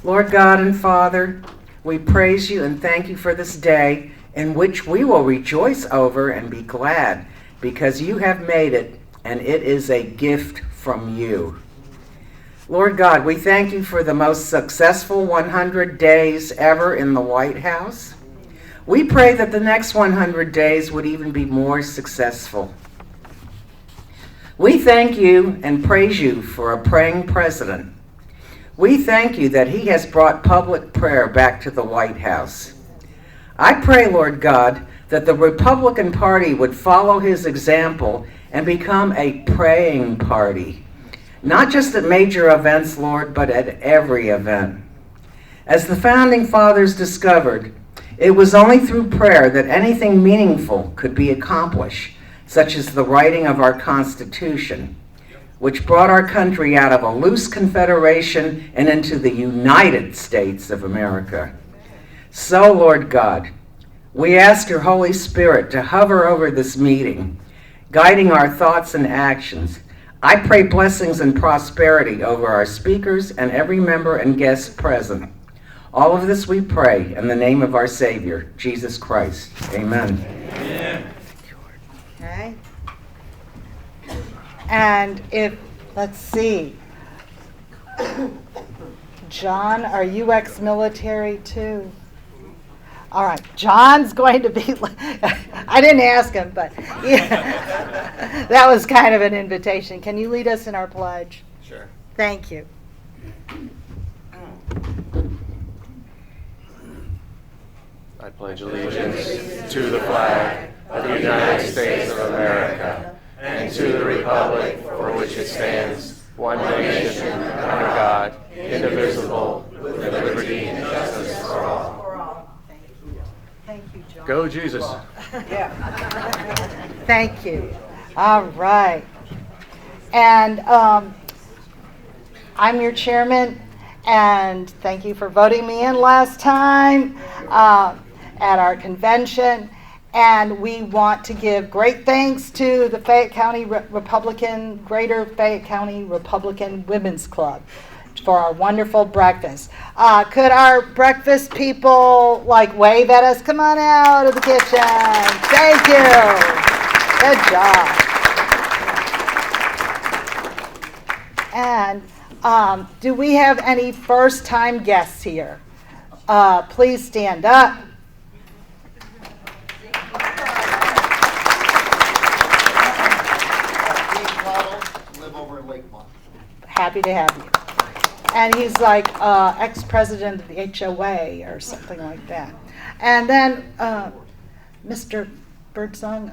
Lord God and Father, we praise you and thank you for this day in which we will rejoice over and be glad because you have made it and it is a gift from you. Lord God, we thank you for the most successful 100 days ever in the White House. We pray that the next 100 days would even be more successful. We thank you and praise you for a praying president. We thank you that he has brought public prayer back to the White House. I pray, Lord God, that the Republican Party would follow his example and become a praying party, not just at major events, Lord, but at every event. As the Founding Fathers discovered, it was only through prayer that anything meaningful could be accomplished, such as the writing of our Constitution, which brought our country out of a loose confederation and into the United States of America. So, Lord God, we ask your Holy Spirit to hover over this meeting, guiding our thoughts and actions. I pray blessings and prosperity over our speakers and every member and guest present. All of this we pray in the name of our Savior, Jesus Christ. Amen. Amen. Okay. And let's see. John, are you ex-military too? All right, John's going to be, I didn't ask him, but yeah, that was kind of an invitation. Can you lead us in our pledge? Sure. Thank you. I pledge allegiance to the flag of the United States of America and to the republic for which it stands, one nation, under God, indivisible, with liberty and justice for all. Thank you, John. Go Jesus. Thank you. All right. And I'm your chairman, and thank you for voting me in last time at our convention. And we want to give great thanks to the Fayette County Greater Fayette County Republican Women's Club for our wonderful breakfast. Could our breakfast people wave at us? Come on out of the kitchen. Thank you. Good job. And do we have any first-time guests here? Please stand up. Happy to have you. And he's like ex-president of the HOA or something like that. And then Mr. Birdsong.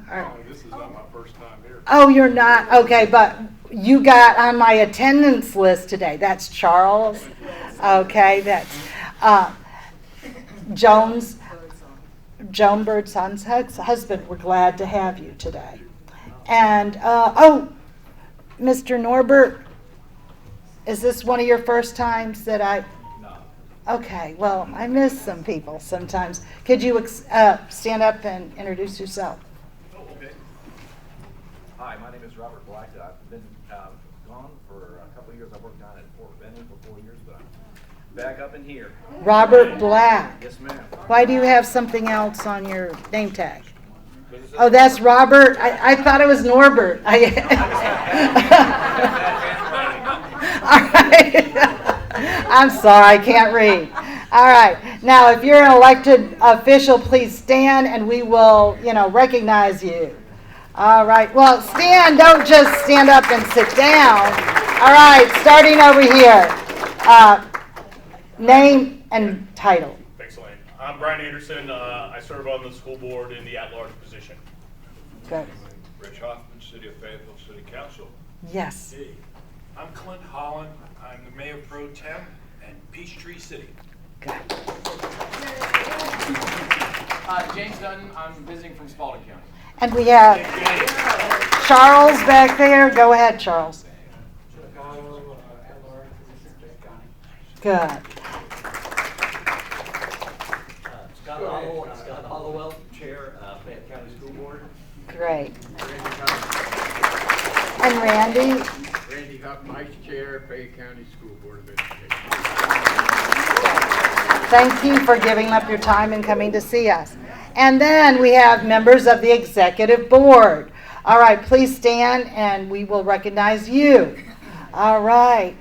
This is not my first time here. Oh, you're not? Okay, but you got on my attendance list today. That's Charles. Okay, that's Joan Birdsong's husband. We're glad to have you today. And, Mr. Norbert, is this one of your first times that No. Okay, well, I miss some people sometimes. Could you stand up and introduce yourself? Okay. Hi, my name is Robert Black. I've been gone for a couple of years. I worked down at Fort Benning for 4 years, but I'm back up in here. Robert Black. Yes, ma'am. Why do you have something else on your name tag? Oh, that's Robert? I thought it was Norbert. All right. I'm sorry, I can't read. All right. Now, if you're an elected official, please stand and we will, recognize you. All right. Well, stand. Don't just stand up and sit down. All right. Starting over here. Name and title. Thanks, Elaine. I'm Brian Anderson. I serve on the school board in the at-large position. Good. Rich Hoffman, City of Fayetteville City Council. Yes. Hey, I'm Clint Holland. I'm the Mayor Pro Tem in Peachtree City. Good. James Dutton. I'm visiting from Spalding County. And we have Charles back there. Go ahead, Charles. Good. Scott Hollowell, Chair, Fayette County School Board. Great. And Randy? Randy Huff, Vice Chair, Fayette County School Board of Education. Thank you for giving up your time and coming to see us. And then we have members of the executive board. All right, please stand and we will recognize you. All right.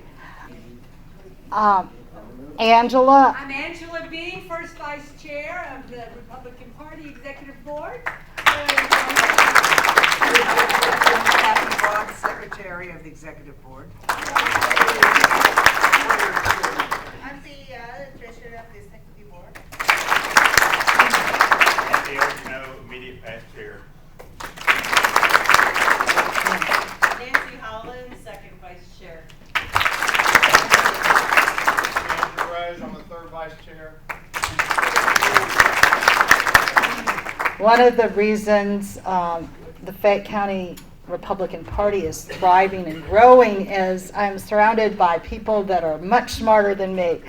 Angela. I'm Angela Bean, First Vice Chair of the Republican Party Executive Board. Kathy Boggs, Secretary of the Executive Board. I'm the Treasurer of the Executive Board. And the Oregano immediate past chair. Nancy Holland, Second Vice Chair. Andrew Rose, I'm the third vice chair. One of the reasons the Fayette County Republican Party is thriving and growing is I'm surrounded by people that are much smarter than me.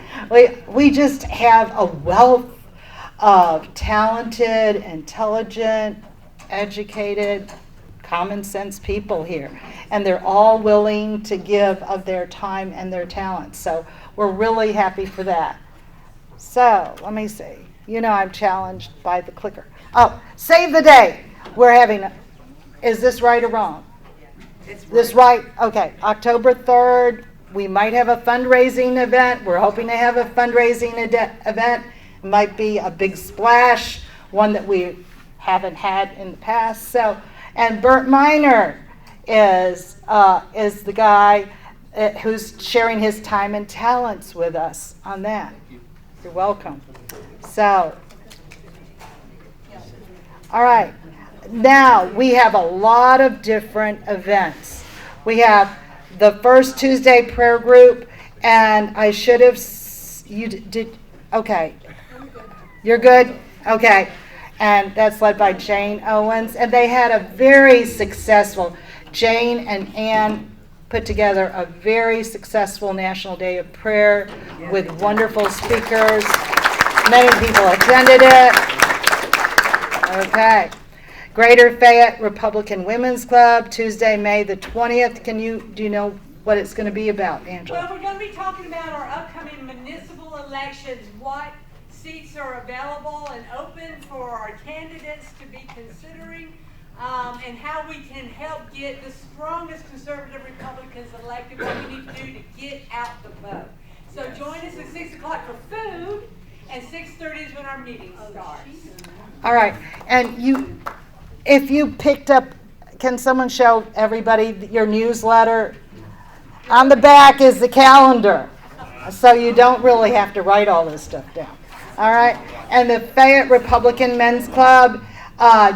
We just have a wealth of talented, intelligent, educated, common sense people here. And they're all willing to give of their time and their talent. So we're really happy for that. So let me see. You know I'm challenged by the clicker. Oh, save the day. We're having, is this right or wrong? This right? Okay, October 3rd, we might have a fundraising event. We're hoping to have a fundraising event. It might be a big splash, one that we haven't had in the past. So, and Bert Miner is the guy who's sharing his time and talents with us on that. You're welcome. So, all right. Now, we have a lot of different events. We have the first Tuesday prayer group, and I should have, you did, okay. You're good? Okay. And that's led by Jane Owens. And they had a very successful, Jane and Ann put together a very successful National Day of Prayer with wonderful speakers. Many people attended it. Okay. Greater Fayette Republican Women's Club, Tuesday, May the 20th. Do you know what it's going to be about, Angela? Well, we're going to be talking about our upcoming municipal elections, what seats are available and open for our candidates to be considering, and how we can help get the strongest conservative Republicans elected, what we need to do to get out the vote. So join us at 6 o'clock for food, and 6:30 is when our meeting starts. All right. And if you picked up, can someone show everybody your newsletter? On the back is the calendar. So you don't really have to write all this stuff down. All right? And the Fayette Republican Men's Club,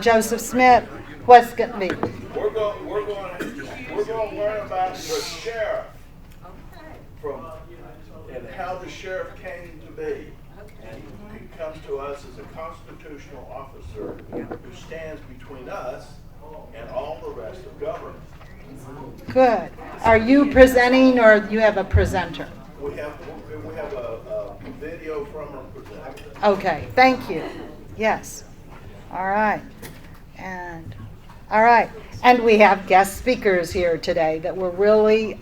Joseph Smith, what's going to be? We're going to learn about the sheriff and how the sheriff came to be. And he comes to us as a constitutional officer who stands between us and all the rest of government. Good. Are you presenting or you have a presenter? We have a video from our presenter. Okay, thank you. Yes. All right. And we have guest speakers here today that we're really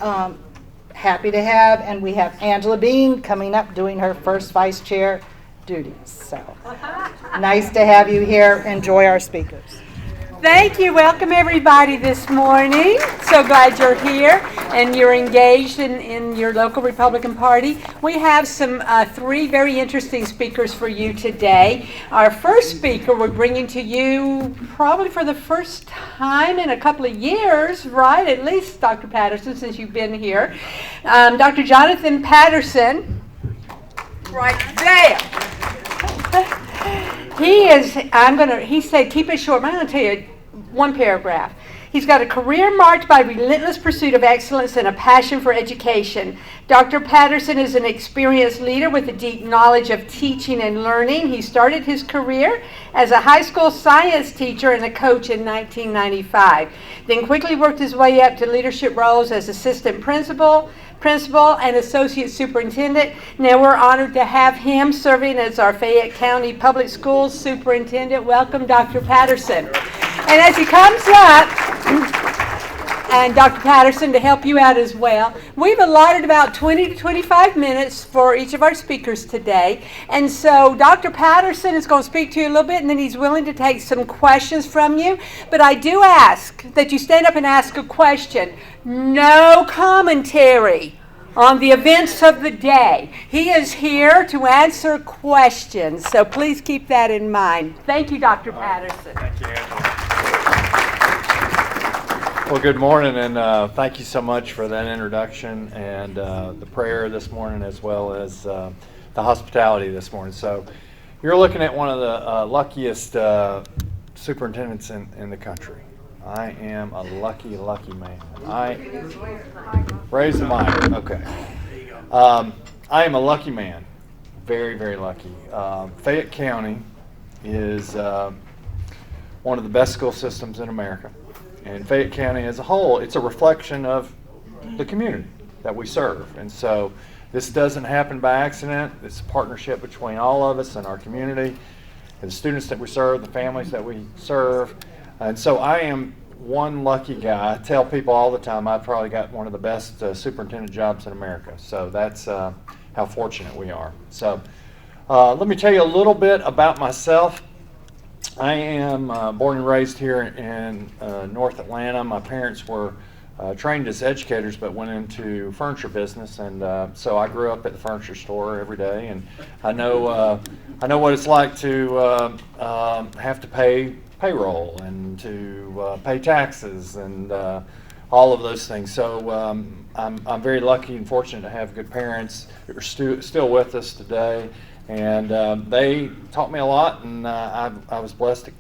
happy to have, and we have Angela Bean coming up doing her first vice chair duties. So nice to have you here. Enjoy our speakers. Thank you. Welcome everybody this morning. So glad you're here and you're engaged in your local Republican Party. We have some 3 very interesting speakers for you today. Our first speaker we're bringing to you probably for the first time in a couple of years, right? At least, Dr. Patterson, since you've been here. Dr. Jonathan Patterson, right there. He said, keep it short, but I'm going to tell you one paragraph. He's got a career marked by relentless pursuit of excellence and a passion for education. Dr. Patterson is an experienced leader with a deep knowledge of teaching and learning. He started his career as a high school science teacher and a coach in 1995. Then quickly worked his way up to leadership roles as assistant principal, and associate superintendent. Now we're honored to have him serving as our Fayette County Public Schools superintendent. Welcome, Dr. Patterson. And as he comes up, and Dr. Patterson to help you out as well. We've allotted about 20 to 25 minutes for each of our speakers today. And so Dr. Patterson is going to speak to you a little bit, and then he's willing to take some questions from you. But I do ask that you stand up and ask a question. No commentary on the events of the day. He is here to answer questions, so please keep that in mind. Thank you, Dr. Patterson. Thank you, Angela. Well, good morning, and thank you so much for that introduction and the prayer this morning, as well as the hospitality this morning. So you're looking at one of the luckiest superintendents in the country. I am a lucky man. Raise the mic. Okay. I am a lucky man. Very, very lucky. Fayette County is one of the best school systems in America. And Fayette County as a whole, it's a reflection of the community that we serve. And so this doesn't happen by accident. It's a partnership between all of us and our community, and the students that we serve, the families that we serve. And so I am one lucky guy. I tell people all the time I've probably got one of the best superintendent jobs in America. So that's how fortunate we are. So let me tell you a little bit about myself. I am born and raised here in North Atlanta. My parents were trained as educators but went into furniture business, and so I grew up at the furniture store every day, and I know what it's like to have to pay payroll and to pay taxes and all of those things. So I'm very lucky and fortunate to have good parents who are still with us today. And they taught me a lot, and I was blessed to,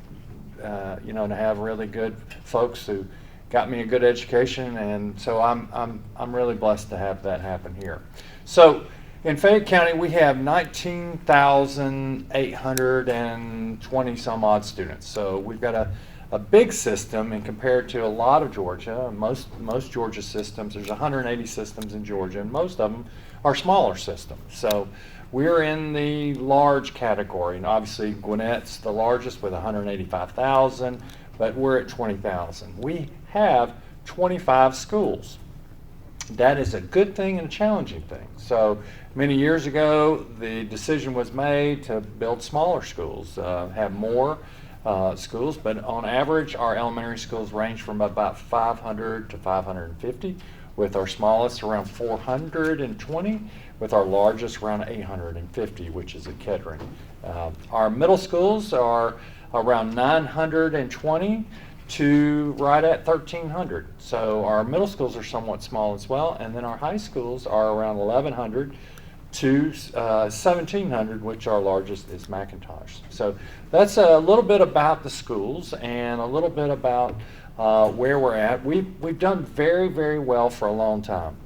to have really good folks who got me a good education, and so I'm really blessed to have that happen here. So in Fayette County, we have 19,820 some odd students. So we've got a big system, and compared to a lot of Georgia, most Georgia systems, there's 180 systems in Georgia, and most of them are smaller systems. So we're in the large category, and obviously Gwinnett's the largest with 185,000, but we're at 20,000. We have 25 schools. That is a good thing and a challenging thing. So many years ago, the decision was made to build smaller schools, have more schools, but on average, our elementary schools range from about 500 to 550, with our smallest around 420, with our largest around 850, which is at Kettering. Our middle schools are around 920 to right at 1,300. So our middle schools are somewhat small as well, and then our high schools are around 1,100 to 1,700, which our largest is McIntosh. So that's a little bit about the schools and a little bit about where we're at. We've done very, very well for a long time,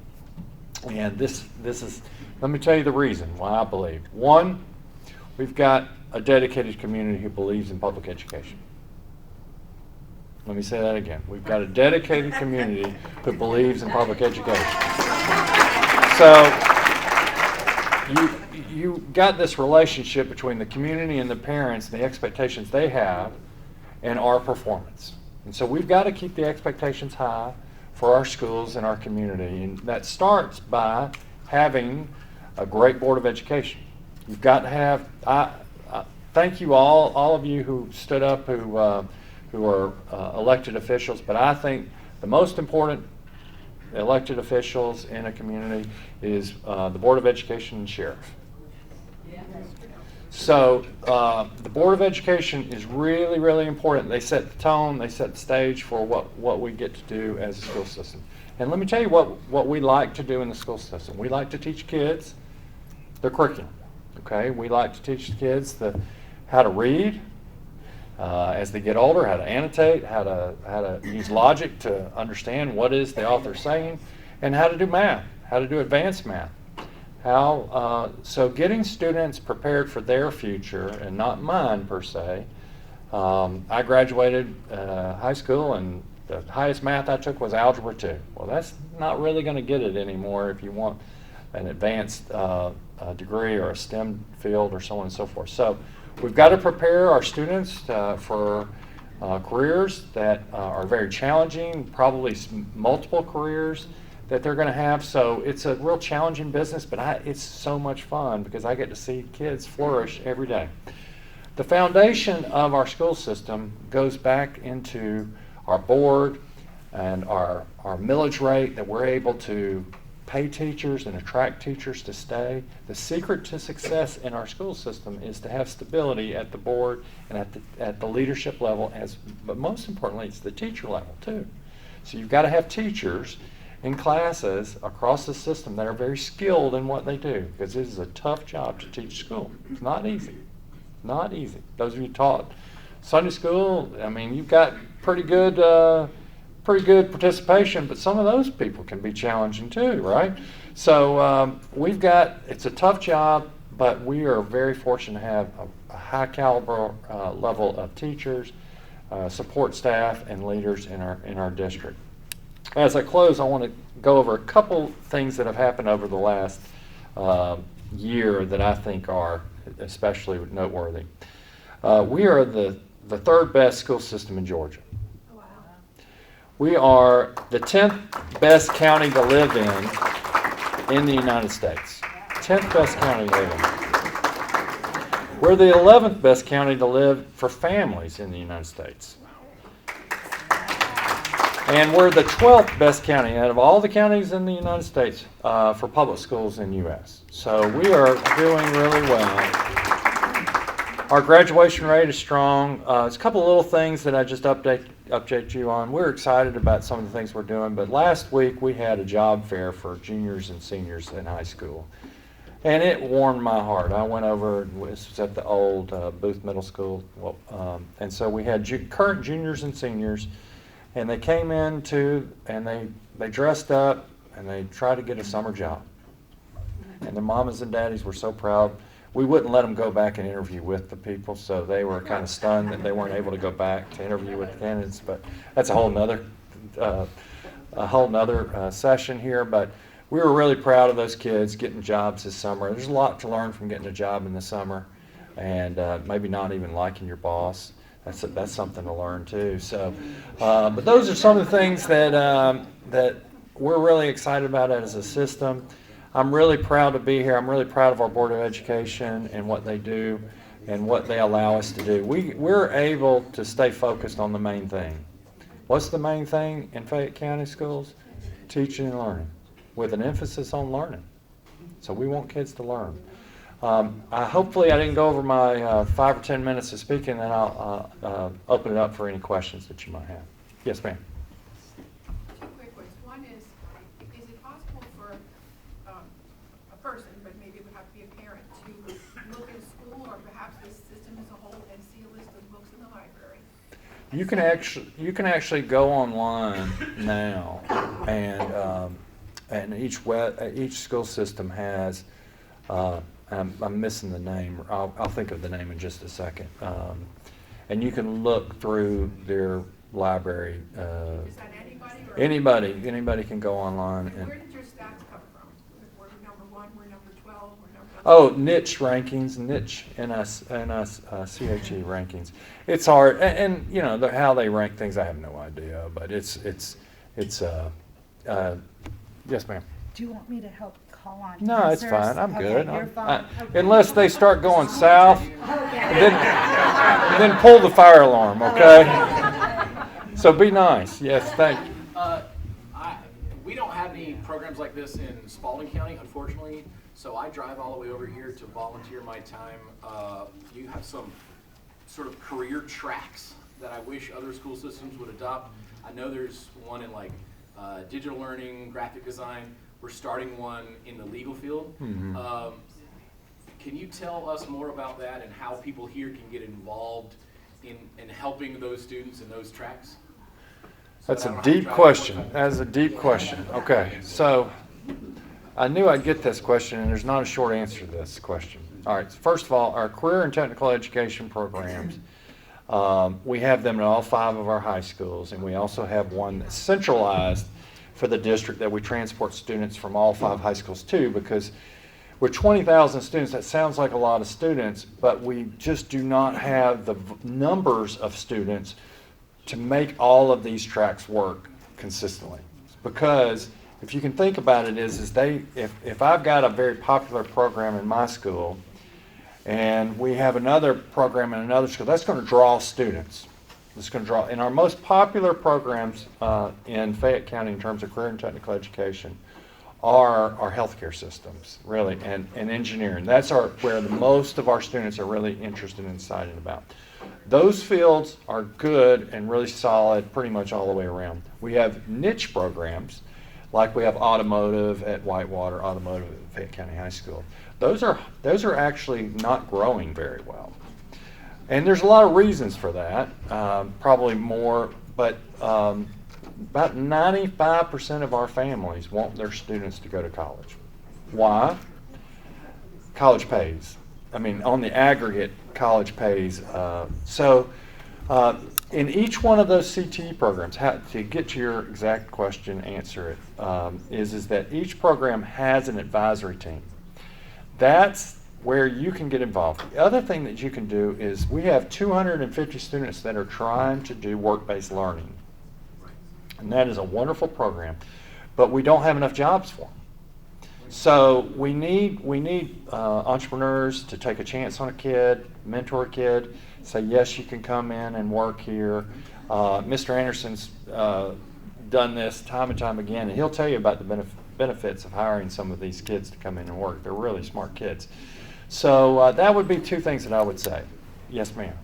and this is, let me tell you the reason why I believe. One, we've got a dedicated community who believes in public education. Let me say that again. We've got a dedicated community who believes in public education. So you got this relationship between the community and the parents, the expectations they have, and our performance. And so we've got to keep the expectations high for our schools and our community. And that starts by having a great Board of Education. You've got to have, thank you all of you who stood up, who are elected officials, but I think the most important elected officials in a community is the Board of Education and Sheriff. So the Board of Education is really, really important. They set the tone, they set the stage for what we get to do as a school system. And let me tell you what we like to do in the school system. We like to teach kids their curriculum. Okay, we like to teach the kids how to read as they get older, how to annotate, how to use logic to understand what is the author saying, and how to do math, how to do advanced math. So getting students prepared for their future and not mine per se. I graduated high school, and the highest math I took was Algebra 2. Well, that's not really going to get it anymore if you want an advanced degree or a STEM field or so on and so forth. So we've got to prepare our students for careers that are very challenging, probably multiple careers that they're going to have. So it's a real challenging business, but it's so much fun because I get to see kids flourish every day. The foundation of our school system goes back into our board and our millage rate that we're able to pay teachers and attract teachers to stay. The secret to success in our school system is to have stability at the board and at the leadership level, but most importantly, it's the teacher level too. So you've got to have teachers in classes across the system that are very skilled in what they do, because it is a tough job to teach school. It's not easy. Not easy. Those of you taught Sunday school, I mean, you've got pretty good participation, but some of those people can be challenging too, right? So it's a tough job, but we are very fortunate to have a high caliber level of teachers, support staff, and leaders in our district. As I close, I want to go over a couple things that have happened over the last year that I think are especially noteworthy. We are the third best school system in Georgia. Wow. We are the 10th best county to live in the United States. 10th best county to live in. We're the 11th best county to live for families in the United States. And we're the 12th best county out of all the counties in the United States for public schools in the U.S. So we are doing really well. Our graduation rate is strong. It's a couple of little things that I just update you on. We're excited about some of the things we're doing, but last week we had a job fair for juniors and seniors in high school. And it warmed my heart. I went over, this was at the old Booth Middle School, and so we had current juniors and seniors. And they came in and they dressed up and they tried to get a summer job. And their mamas and daddies were so proud. We wouldn't let them go back and interview with the people, so they were kind of stunned that they weren't able to go back to interview with the candidates. But that's a whole nother session here. But we were really proud of those kids getting jobs this summer. There's a lot to learn from getting a job in the summer, and maybe not even liking your boss. That's something to learn too. So, but those are some of the things that we're really excited about as a system. I'm really proud to be here. I'm really proud of our Board of Education and what they do and what they allow us to do. We're able to stay focused on the main thing. What's the main thing in Fayette County schools? Teaching and learning, with an emphasis on learning. So we want kids to learn. Hopefully I didn't go over my 5 or 10 minutes of speaking, and I'll open it up for any questions that you might have. Yes, ma'am. Two quick ones. One is it possible for a person, but maybe it would have to be a parent, to look at school or perhaps the system as a whole and see a list of books in the library? You can actually go online now, and each school system has. I'm missing the name. I'll think of the name in just a second. And you can look through their library. Is that anybody? Anybody can go online. And where did your stats come from? Were we number 1? We're number 12? We're number... Oh, niche rankings, CHE rankings. It's hard, and you know how they rank things. I have no idea, but it's yes, ma'am. Do you want me to help call on No, answers? it's fine. I'm good. You're fine. Okay. Unless they start going south, then pull the fire alarm, okay? So be nice. Yes, thank you. We don't have any programs like this in Spalding County, unfortunately, so I drive all the way over here to volunteer my time. You have some sort of career tracks that I wish other school systems would adopt. I know there's one in like digital learning, graphic design. We're starting one in the legal field. Mm-hmm. Can you tell us more about that and how people here can get involved in helping those students in those tracks? That's a deep question. That is a deep question. Okay, so I knew I'd get this question, and there's not a short answer to this question. All right, first of all, our career and technical education programs, we have them in all 5 of our high schools, and we also have one that's centralized for the district that we transport students from all 5 high schools to, because with 20,000 students, that sounds like a lot of students, but we just do not have the numbers of students to make all of these tracks work consistently. Because if you can think about it, if I've got a very popular program in my school, and we have another program in another school, that's going to draw students. It's going to draw. And our most popular programs in Fayette County in terms of career and technical education are our healthcare systems, really, and engineering. That's where the most of our students are really interested and excited about. Those fields are good and really solid pretty much all the way around. We have niche programs, like we have automotive at Whitewater, automotive at Fayette County High School. Those are actually not growing very well. And there's a lot of reasons for that, probably more, but about 95% of our families want their students to go to college. Why? College pays. I mean, on the aggregate, college pays. In each one of those CTE programs, to get to your exact question, answer it, is that each program has an advisory team. That's where you can get involved. The other thing that you can do is we have 250 students that are trying to do work-based learning. And that is a wonderful program, but we don't have enough jobs for them. So we need entrepreneurs to take a chance on a kid, mentor a kid, say, yes, you can come in and work here. Mr. Anderson's done this time and time again, and he'll tell you about the benefits of hiring some of these kids to come in and work. They're really smart kids. So that would be two things that I would say. Yes, ma'am.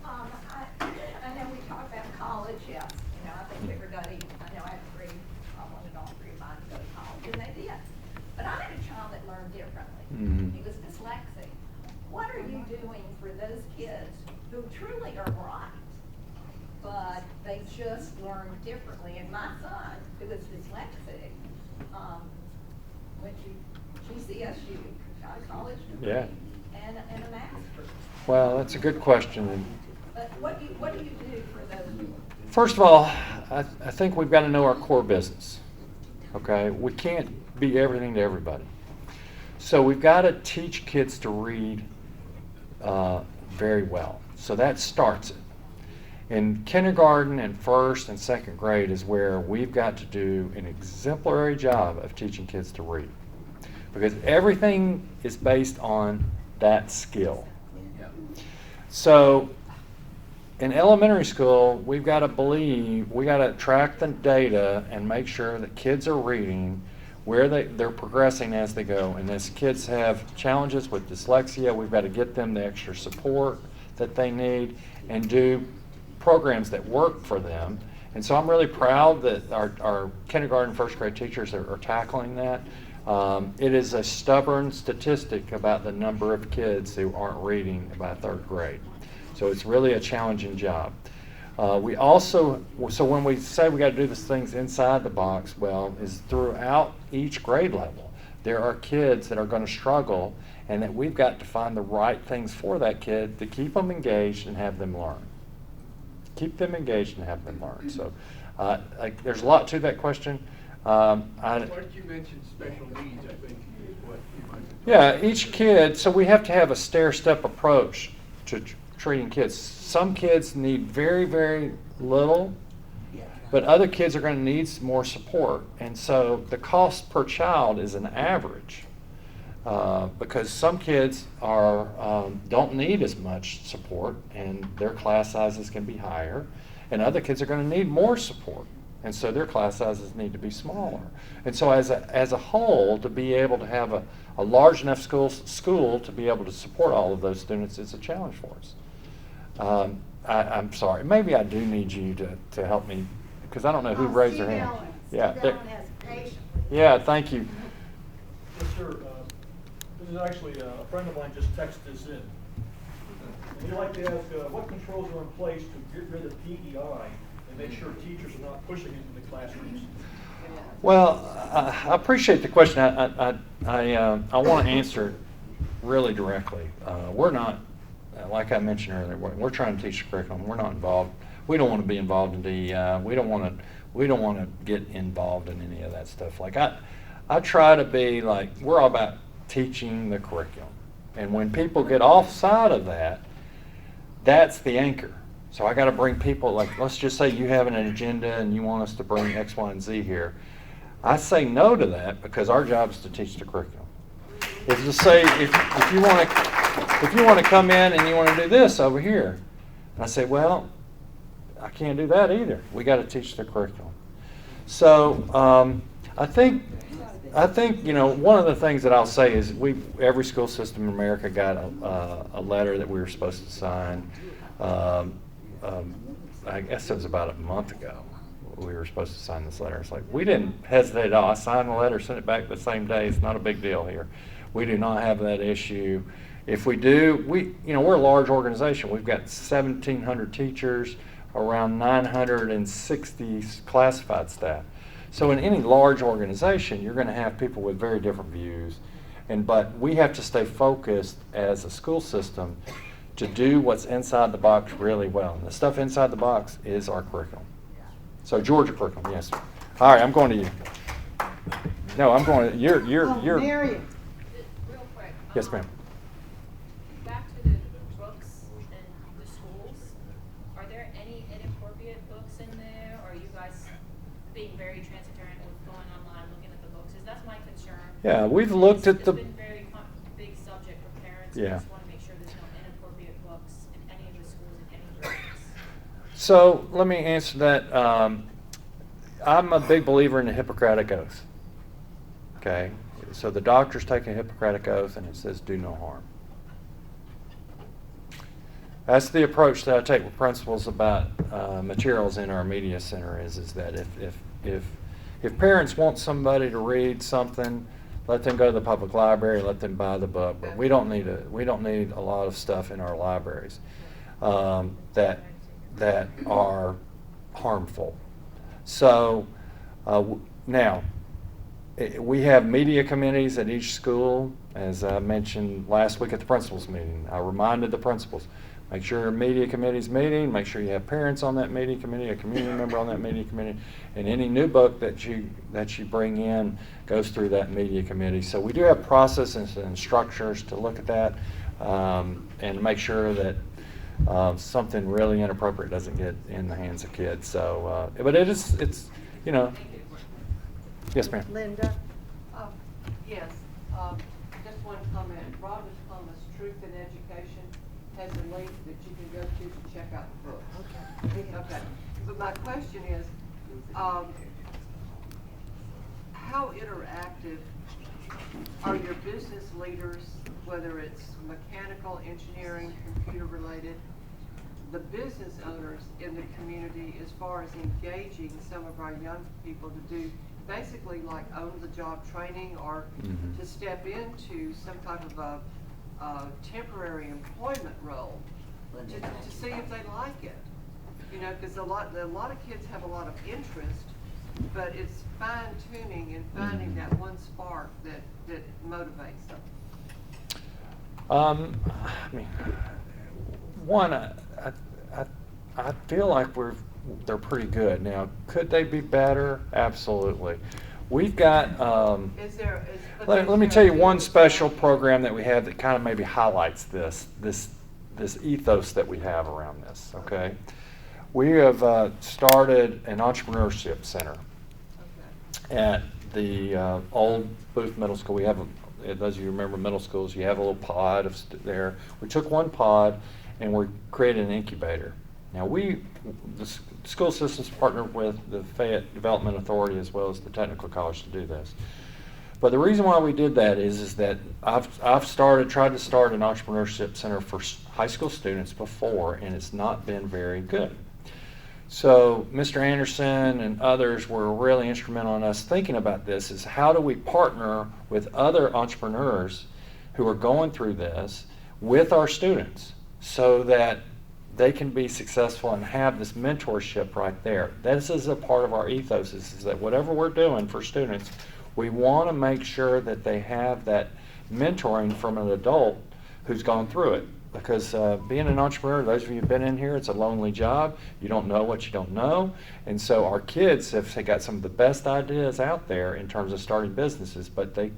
I know we talk about college, yes. I think everybody, I know I wanted all three of mine to go to college, and they did. But I had a child that learned differently. Mm-hmm. He was dyslexic. What are you doing for those kids who truly are bright, but they just learn differently? And my son, who is dyslexic, went to GCSU, got a college degree, Yeah. and a master's. Well, that's a good question. But what do you do for those people? First of all, I think we've got to know our core business. Okay? We can't be everything to everybody. So we've got to teach kids to read very well. So that starts it. In kindergarten and first and second grade is where we've got to do an exemplary job of teaching kids to read. Because everything is based on that skill. So in elementary school, we've got to track the data and make sure that kids are reading, where they're progressing as they go. And as kids have challenges with dyslexia, we've got to get them the extra support that they need and do programs that work for them. And so I'm really proud that our kindergarten, first grade teachers are tackling that. It is a stubborn statistic about the number of kids who aren't reading by third grade. So it's really a challenging job. So when we say we got to do these things inside the box, well, is throughout each grade level, there are kids that are going to struggle, and that we've got to find the right things for that kid to keep them engaged and have them learn. Keep them engaged and have them learn. So there's a lot to that question. Why did you mention special needs? I think is what you might. Yeah, each kid. So we have to have a stair-step approach to treating kids. Some kids need very, very little, but other kids are going to need more support. And so the cost per child is an average because some kids don't need as much support, and their class sizes can be higher, and other kids are going to need more support. And so their class sizes need to be smaller. And so as a whole, to be able to have a large enough school to be able to support all of those students is a challenge for us. I'm sorry. Maybe I do need you to help me, because I don't know who raised their hand. Yeah. Yeah, thank you. Yes, sir. This is actually a friend of mine just texted this in. And he'd like to ask, what controls are in place to get rid of PEI and make sure teachers are not pushing it into the classrooms? Well, I appreciate the question. I want to answer it really directly. We're not, like I mentioned earlier, we're trying to teach the curriculum. We're not involved. We don't want to be involved in DEI. We don't want to get involved in any of that stuff. Like I try to be like, we're all about teaching the curriculum. And when people get offside of that, that's the anchor. So I got to bring people, like, let's just say you have an agenda and you want us to bring X, Y, and Z here. I say no to that because our job is to teach the curriculum. It's to say, if you want to come in and you want to do this over here, and I say, well, I can't do that either. We got to teach the curriculum. So I think one of the things that I'll say is every school system in America got a letter that we were supposed to sign. I guess it was about a month ago. We were supposed to sign this letter. It's like, we didn't hesitate at all. I signed the letter, sent it back the same day. It's not a big deal here. We do not have that issue. If we do, we're a large organization. We've got 1,700 teachers, around 960 classified staff. So in any large organization, you're going to have people with very different views. But we have to stay focused as a school system to do what's inside the box really well. And the stuff inside the box is our curriculum. So Georgia curriculum, yes. All right, I'm going to you. No, I'm going to, you're. Marion. Real quick. Yes, ma'am. Back to the books in the schools. Are there any inappropriate books in there? Or are you guys being very transparent with going online, looking at the books? Because that's my concern. Yeah, we've looked at the. It's been very big subject for parents. Yeah. I just want to make sure there's no inappropriate books in any of the schools in any grades. So let me answer that. I'm a big believer in the Hippocratic Oath. Okay, so the doctors take a Hippocratic Oath and it says do no harm. That's the approach that I take with principals about materials in our media center is that if parents want somebody to read something, let them go to the public library, let them buy the book. But we don't need a lot of stuff in our libraries that are harmful. So now we have media committees at each school, as I mentioned last week at the principals meeting. I reminded the principals, make sure your media committee's meeting, make sure you have parents on that media committee, a community member on that media committee, and any new book that you bring in goes through that media committee. So we do have processes and structures to look at that and make sure that something really inappropriate doesn't get in the hands of kids. So, but it's yes, ma'am. Linda. Yes, just one comment. Robert's Thomas, Truth in Education, has a link that you can go to check out the books. Okay. But my question is, how interactive are your business leaders, whether it's mechanical, engineering, computer related, the business owners in the community as far as engaging some of our young people to do basically like on-the-job training or to step into some type of a temporary employment role to see if they like it. Because a lot of kids have a lot of interest, but it's fine-tuning and finding that one spark that motivates them. I mean, one, I feel like they're pretty good. Now, could they be better? Absolutely. We've got, let me tell you one special program that we have that kind of maybe highlights this ethos that we have around this, okay? We have started an entrepreneurship center at the old Booth Middle School. We have, those of you who remember middle schools, you have a little pod there. We took one pod and we created an incubator. Now the school systems partnered with the Fayette Development Authority as well as the Technical College to do this. But the reason why we did that is that I've tried to start an entrepreneurship center for high school students before, and it's not been very good. So Mr. Anderson and others were really instrumental in us thinking about this, is how do we partner with other entrepreneurs who are going through this with our students so that they can be successful and have this mentorship right there. This is a part of our ethos, is that whatever we're doing for students, we want to make sure that they have that mentoring from an adult who's gone through it. Because being an entrepreneur, those of you who've been in here, it's a lonely job. You don't know what you don't know. And so our kids have got some of the best ideas out there in terms of starting businesses, but they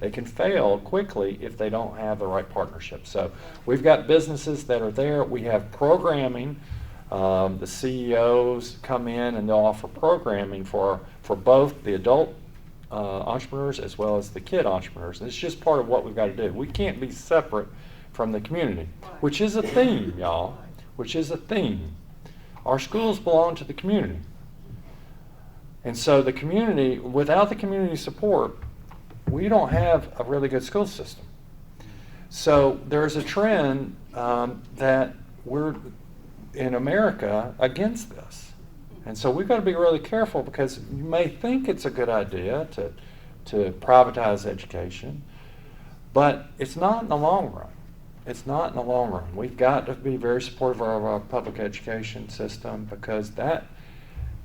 can fail quickly if they don't have the right partnership. So we've got businesses that are there. We have programming The CEOs come in and they'll offer programming for both the adult entrepreneurs as well as the kid entrepreneurs. And it's just part of what we've got to do. We can't be separate from the community, which is a theme, y'all, which is a theme. Our schools belong to the community. And so the community, without the community support, we don't have a really good school system. So there's a trend that we're in America against this. And so we've got to be really careful, because you may think it's a good idea to privatize education, but it's not in the long run. It's not in the long run. We've got to be very supportive of our public education system, because that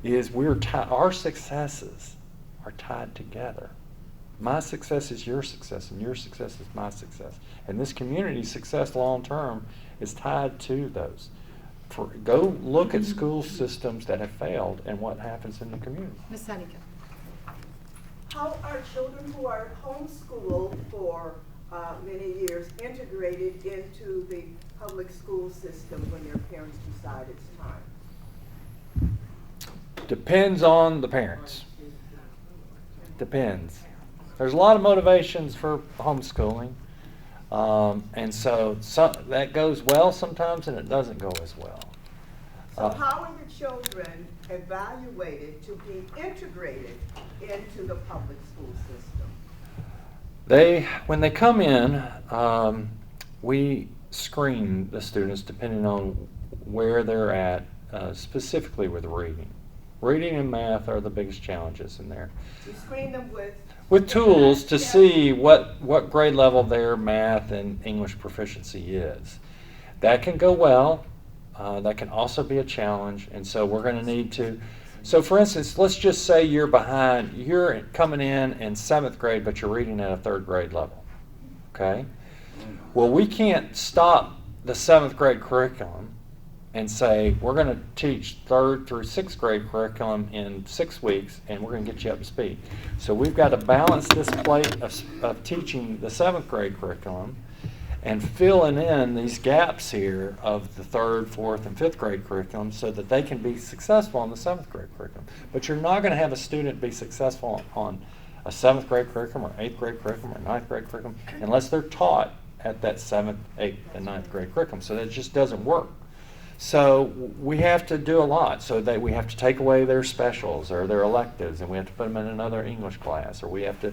is, our successes are tied together. My success is your success, and your success is my success. And this community's success long term is tied to those. Go look at school systems that have failed and what happens in the community. Ms. Hennigan. How are children who are homeschooled for many years integrated into the public school system when their parents decide it's time? Depends on the parents. Depends. There's a lot of motivations for homeschooling. And so that goes well sometimes, and it doesn't go as well. So how are the children evaluated to be integrated into the public school system? When they come in, we screen the students depending on where they're at, specifically with reading. Reading and math are the biggest challenges in there. You screen them with tools to see what grade level their math and English proficiency is. That can go well. That can also be a challenge, and so we're going to need to. So, for instance, let's just say you're behind. You're coming in 7th grade, but you're reading at a 3rd grade level. Okay. Well, we can't stop the 7th grade curriculum and say we're going to teach 3rd through 6th grade curriculum in 6 weeks, and we're going to get you up to speed. So we've got to balance this plate of teaching the 7th grade curriculum and filling in these gaps here of the 3rd, 4th, and 5th grade curriculum so that they can be successful on the 7th grade curriculum. But you're not going to have a student be successful on a 7th grade curriculum or 8th grade curriculum or 9th grade curriculum unless they're taught at that 7th, 8th, and 9th grade curriculum. So that just doesn't work. So we have to do a lot. So that we have to take away their specials or their electives, and we have to put them in another English class, or we have to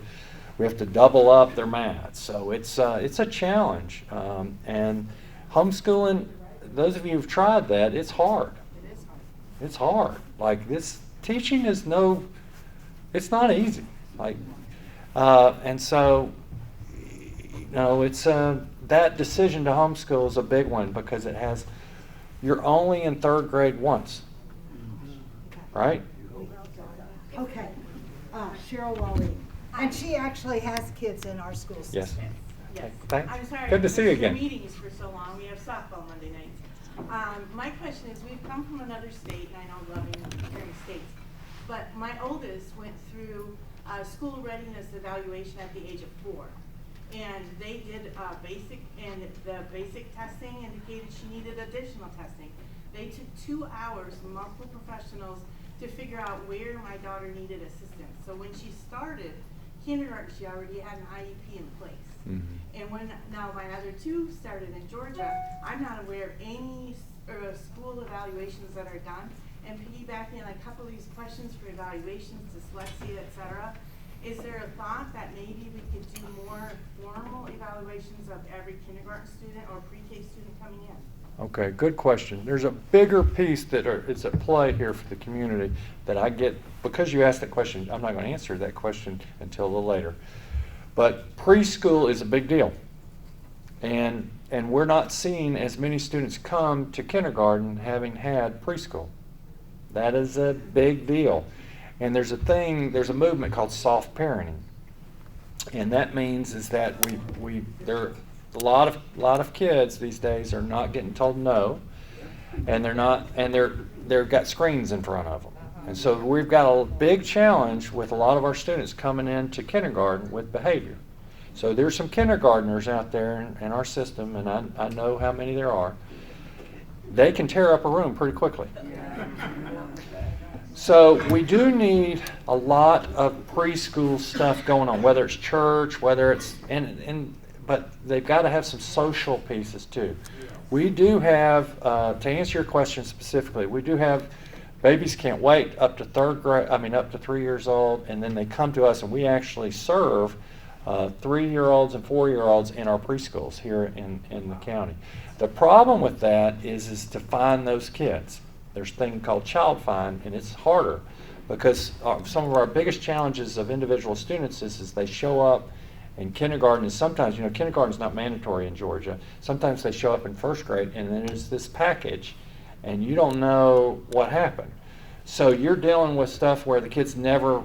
double up their math. So it's a challenge. And homeschooling, those of you who've tried that, it's hard. It is hard. It's hard. Like, this teaching is it's not easy. Like, and so, it's that decision to homeschool is a big one, because you're only in 3rd grade once, right? Okay, Cheryl Wally. And she actually has kids in our school system. Yes. Yes. Thanks. I'm sorry. Good to see you again. Meetings for so long. We have softball Monday nights. My question is, we've come from another state, and I know loving hearing states, but my oldest went through school readiness evaluation at the age of 4. And they did basic, and the basic testing indicated she needed additional testing. They took 2 hours, multiple professionals, to figure out where my daughter needed assistance. So when she started kindergarten, she already had an IEP in place. Mm-hmm. And when now my other 2 started in Georgia, I'm not aware of any school evaluations that are done. And piggybacking on a couple of these questions for evaluations, dyslexia, etc., is there a thought that maybe we could do more formal evaluations of every kindergarten student or pre-K student coming in? Okay, good question. There's a bigger piece that is at play here for the community that I get, because you asked that question. I'm not going to answer that question until a little later. But preschool is a big deal. And we're not seeing as many students come to kindergarten having had preschool. That is a big deal. And there's a movement called soft parenting. And that means is that there are a lot of kids these days are not getting told no, and they've got screens in front of them. And so we've got a big challenge with a lot of our students coming into kindergarten with behavior. So there's some kindergartners out there in our system, and I know how many there are. they can tear up a room pretty quickly. So we do need a lot of preschool stuff going on, whether it's church, whether it's, but they've got to have some social pieces too. We do have, to answer your question specifically, we do have babies can't wait up to up to 3 years old, and then they come to us and we actually serve 3-year-olds and 4-year-olds in our preschools here in the county. The problem with that is to find those kids. There's a thing called child find, and it's harder because some of our biggest challenges of individual students is they show up in kindergarten, and sometimes, kindergarten is not mandatory in Georgia. Sometimes they show up in first grade, and then there's this package, and you don't know what happened. So you're dealing with stuff where the kids never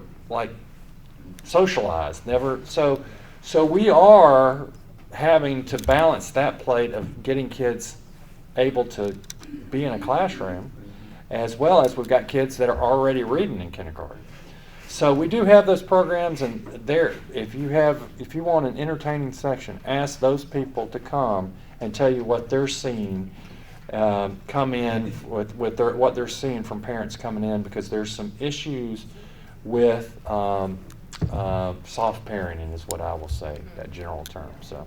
socialized, never. So we are having to balance that plate of getting kids able to be in a classroom, as well as we've got kids that are already reading in kindergarten. So we do have those programs, and there, if you want an entertaining section, ask those people to come and tell you what they're seeing. Come in with what they're seeing from parents coming in, because there's some issues with soft parenting is what I will say, that general term. So,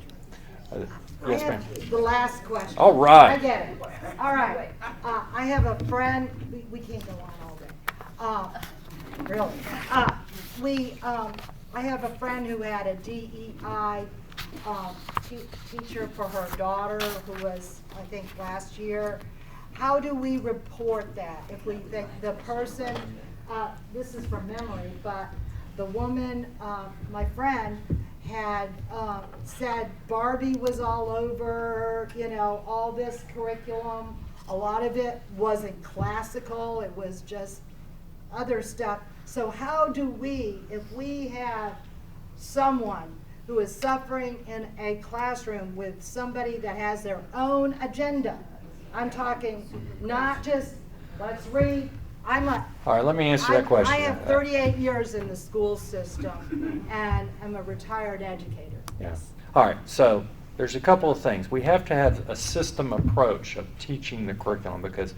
yes, ma'am. The last question. All right. I get it. All right. I have a friend. We can't go on all day. Really. I have a friend who had a DEI teacher for her daughter who was, I think, last year. How do we report that? If we think the person, this is from memory, but the woman, my friend, had said Barbie was all over, all this curriculum. A lot of it wasn't classical, it was just other stuff. So how do we, if we have someone who is suffering in a classroom with somebody that has their own agenda, I'm talking not just, let's read, all right, let me answer that question. I have 38 years in the school system, and I'm a retired educator. Yes. All right, so there's a couple of things. We have to have a system approach of teaching the curriculum, because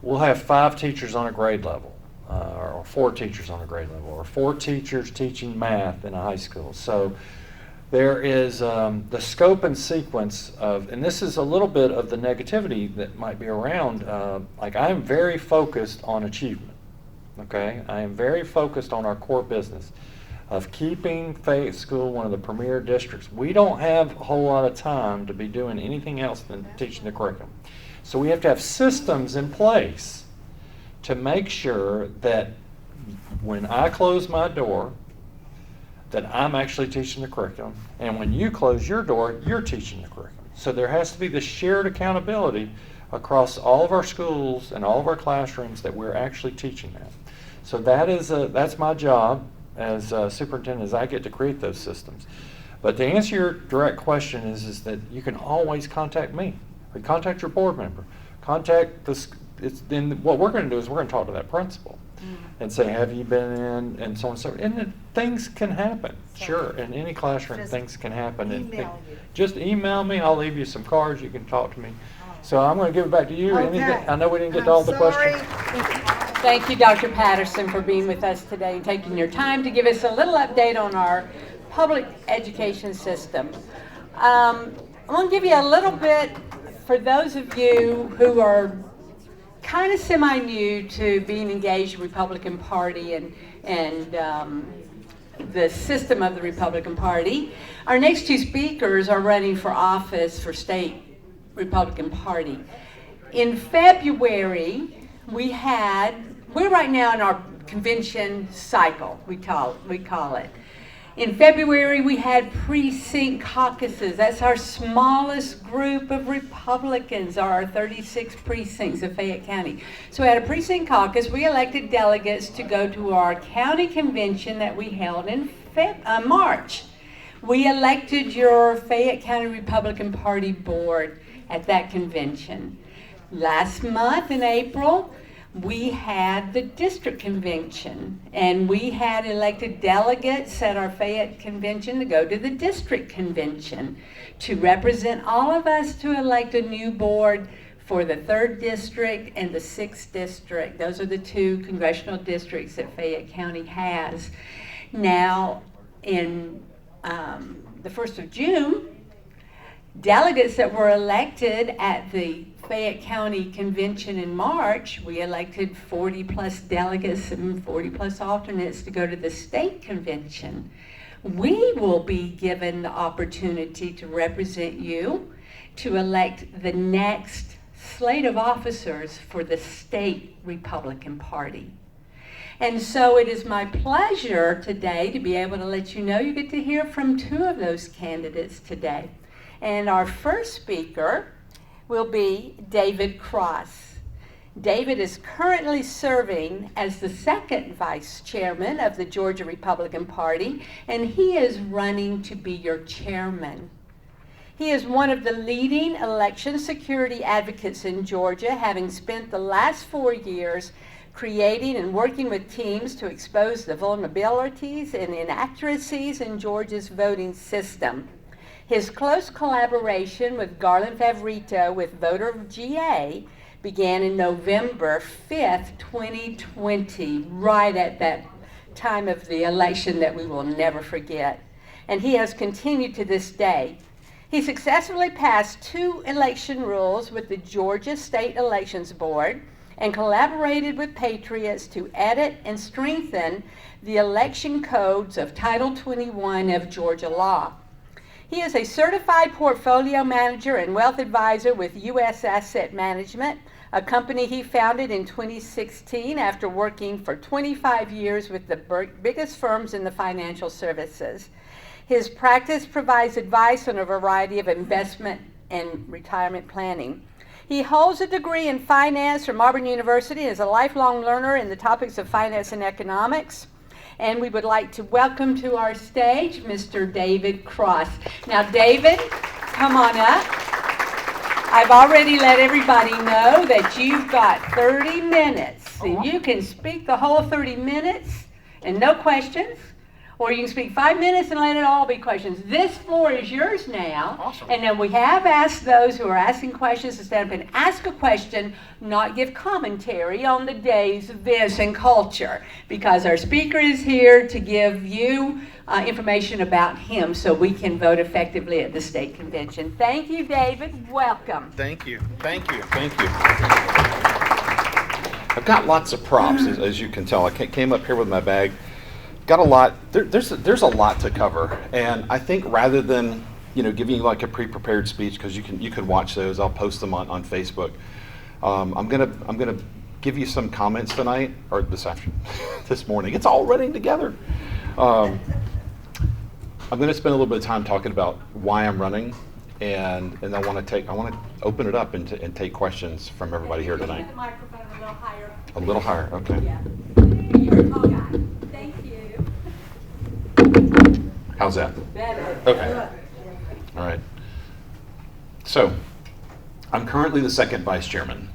we'll have 5 teachers on a grade level, or 4 teachers on a grade level, or 4 teachers teaching math in a high school. So there is the scope and sequence of, and this is a little bit of the negativity that might be around, I'm very focused on achievement, okay? I am very focused on our core business of keeping Fayette School one of the premier districts. We don't have a whole lot of time to be doing anything else than teaching the curriculum. So we have to have systems in place to make sure that when I close my door, that I'm actually teaching the curriculum, and when you close your door, you're teaching the curriculum. So there has to be this shared accountability across all of our schools and all of our classrooms that we're actually teaching that. So that's my job as superintendent, is I get to create those systems. But to answer your direct question is that you can always contact me, or contact your board member, contact then what we're going to do is we're going to talk to that principal and say, have you been in, and so on and so forth. And things can happen, sure. In any classroom, things can happen. Just email me. I'll leave you some cards. You can talk to me. So I'm going to give it back to you. Okay. I know we didn't get to all the questions. Thank you, Dr. Patterson, for being with us today and taking your time to give us a little update on our public education system. I'm going to give you a little bit, for those of you who are kind of semi-new to being engaged in the Republican Party and the system of the Republican Party. Our next 2 speakers are running for office for state Republican Party. In February, we're right now in our convention cycle, we call it. In February, we had precinct caucuses. That's our smallest group of Republicans, are our 36 precincts of Fayette County. So we had a precinct caucus. We elected delegates to go to our county convention that we held in March. We elected your Fayette County Republican Party board at that convention. Last month in April, we had the district convention, and we had elected delegates at our Fayette convention to go to the district convention to represent all of us to elect a new board for the 3rd District and the 6th District. Those are the 2 congressional districts that Fayette County has. Now, in the 1st of June, delegates that were elected at the Fayette County Convention in March, we elected 40 plus delegates and 40 plus alternates to go to the state convention. We will be given the opportunity to represent you to elect the next slate of officers for the state Republican Party. And so it is my pleasure today to be able to let you know you get to hear from 2 of those candidates today. And our first speaker will be David Cross. David is currently serving as the 2nd vice chairman of the Georgia Republican Party, and he is running to be your chairman. He is one of the leading election security advocates in Georgia, having spent the last 4 years creating and working with teams to expose the vulnerabilities and inaccuracies in Georgia's voting system. His close collaboration with Garland Favorito with Voter GA began in November 5th, 2020, right at that time of the election that we will never forget. And he has continued to this day. He successfully passed 2 election rules with the Georgia State Elections Board and collaborated with Patriots to edit and strengthen the election codes of Title 21 of Georgia law. He is a certified portfolio manager and wealth advisor with U.S. Asset Management, a company he founded in 2016 after working for 25 years with the biggest firms in the financial services. His practice provides advice on a variety of investment and retirement planning. He holds a degree in finance from Auburn University and is a lifelong learner in the topics of finance and economics. And we would like to welcome to our stage Mr. David Cross. Now, David, come on up. I've already let everybody know that you've got 30 minutes. And you can speak the whole 30 minutes and no questions, or you can speak 5 minutes and let it all be questions. This floor is yours now. Awesome. And then we have asked those who are asking questions to stand up and ask a question, not give commentary on the day's events and culture, because our speaker is here to give you information about him so we can vote effectively at the state convention. Thank you, David. Welcome. Thank you. Thank you. Thank you. I've got lots of props, as you can tell. I came up here with my bag. Got a lot. There's a lot to cover, and I think rather than giving you like a pre-prepared speech, because you can watch those, I'll post them on Facebook. I'm gonna give you some comments tonight or this morning. It's all running together. I'm gonna spend a little bit of time talking about why I'm running, and I want to open it up and take questions from everybody here tonight. The microphone a little higher. A little higher, okay. Yeah. You're a tall guy. Thank you. How's that? Better. Okay. All right. So, I'm currently the 2nd vice chairman.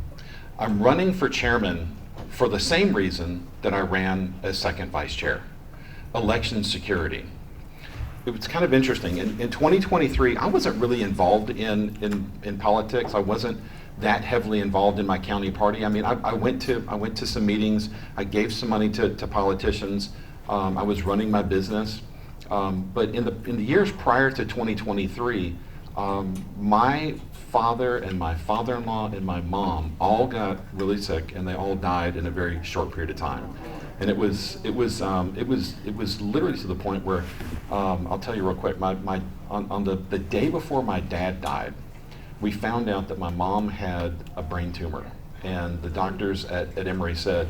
I'm running for chairman for the same reason that I ran as 2nd vice chair: election security. It was kind of interesting. In 2023, I wasn't really involved in politics. I wasn't that heavily involved in my county party. I mean, I went to some meetings. I gave some money to politicians. I was running my business. But in the years prior to 2023, my father and my father-in-law and my mom all got really sick, and they all died in a very short period of time. And it was literally to the point where I'll tell you real quick. On the day before my dad died, we found out that my mom had a brain tumor, and the doctors at Emory said,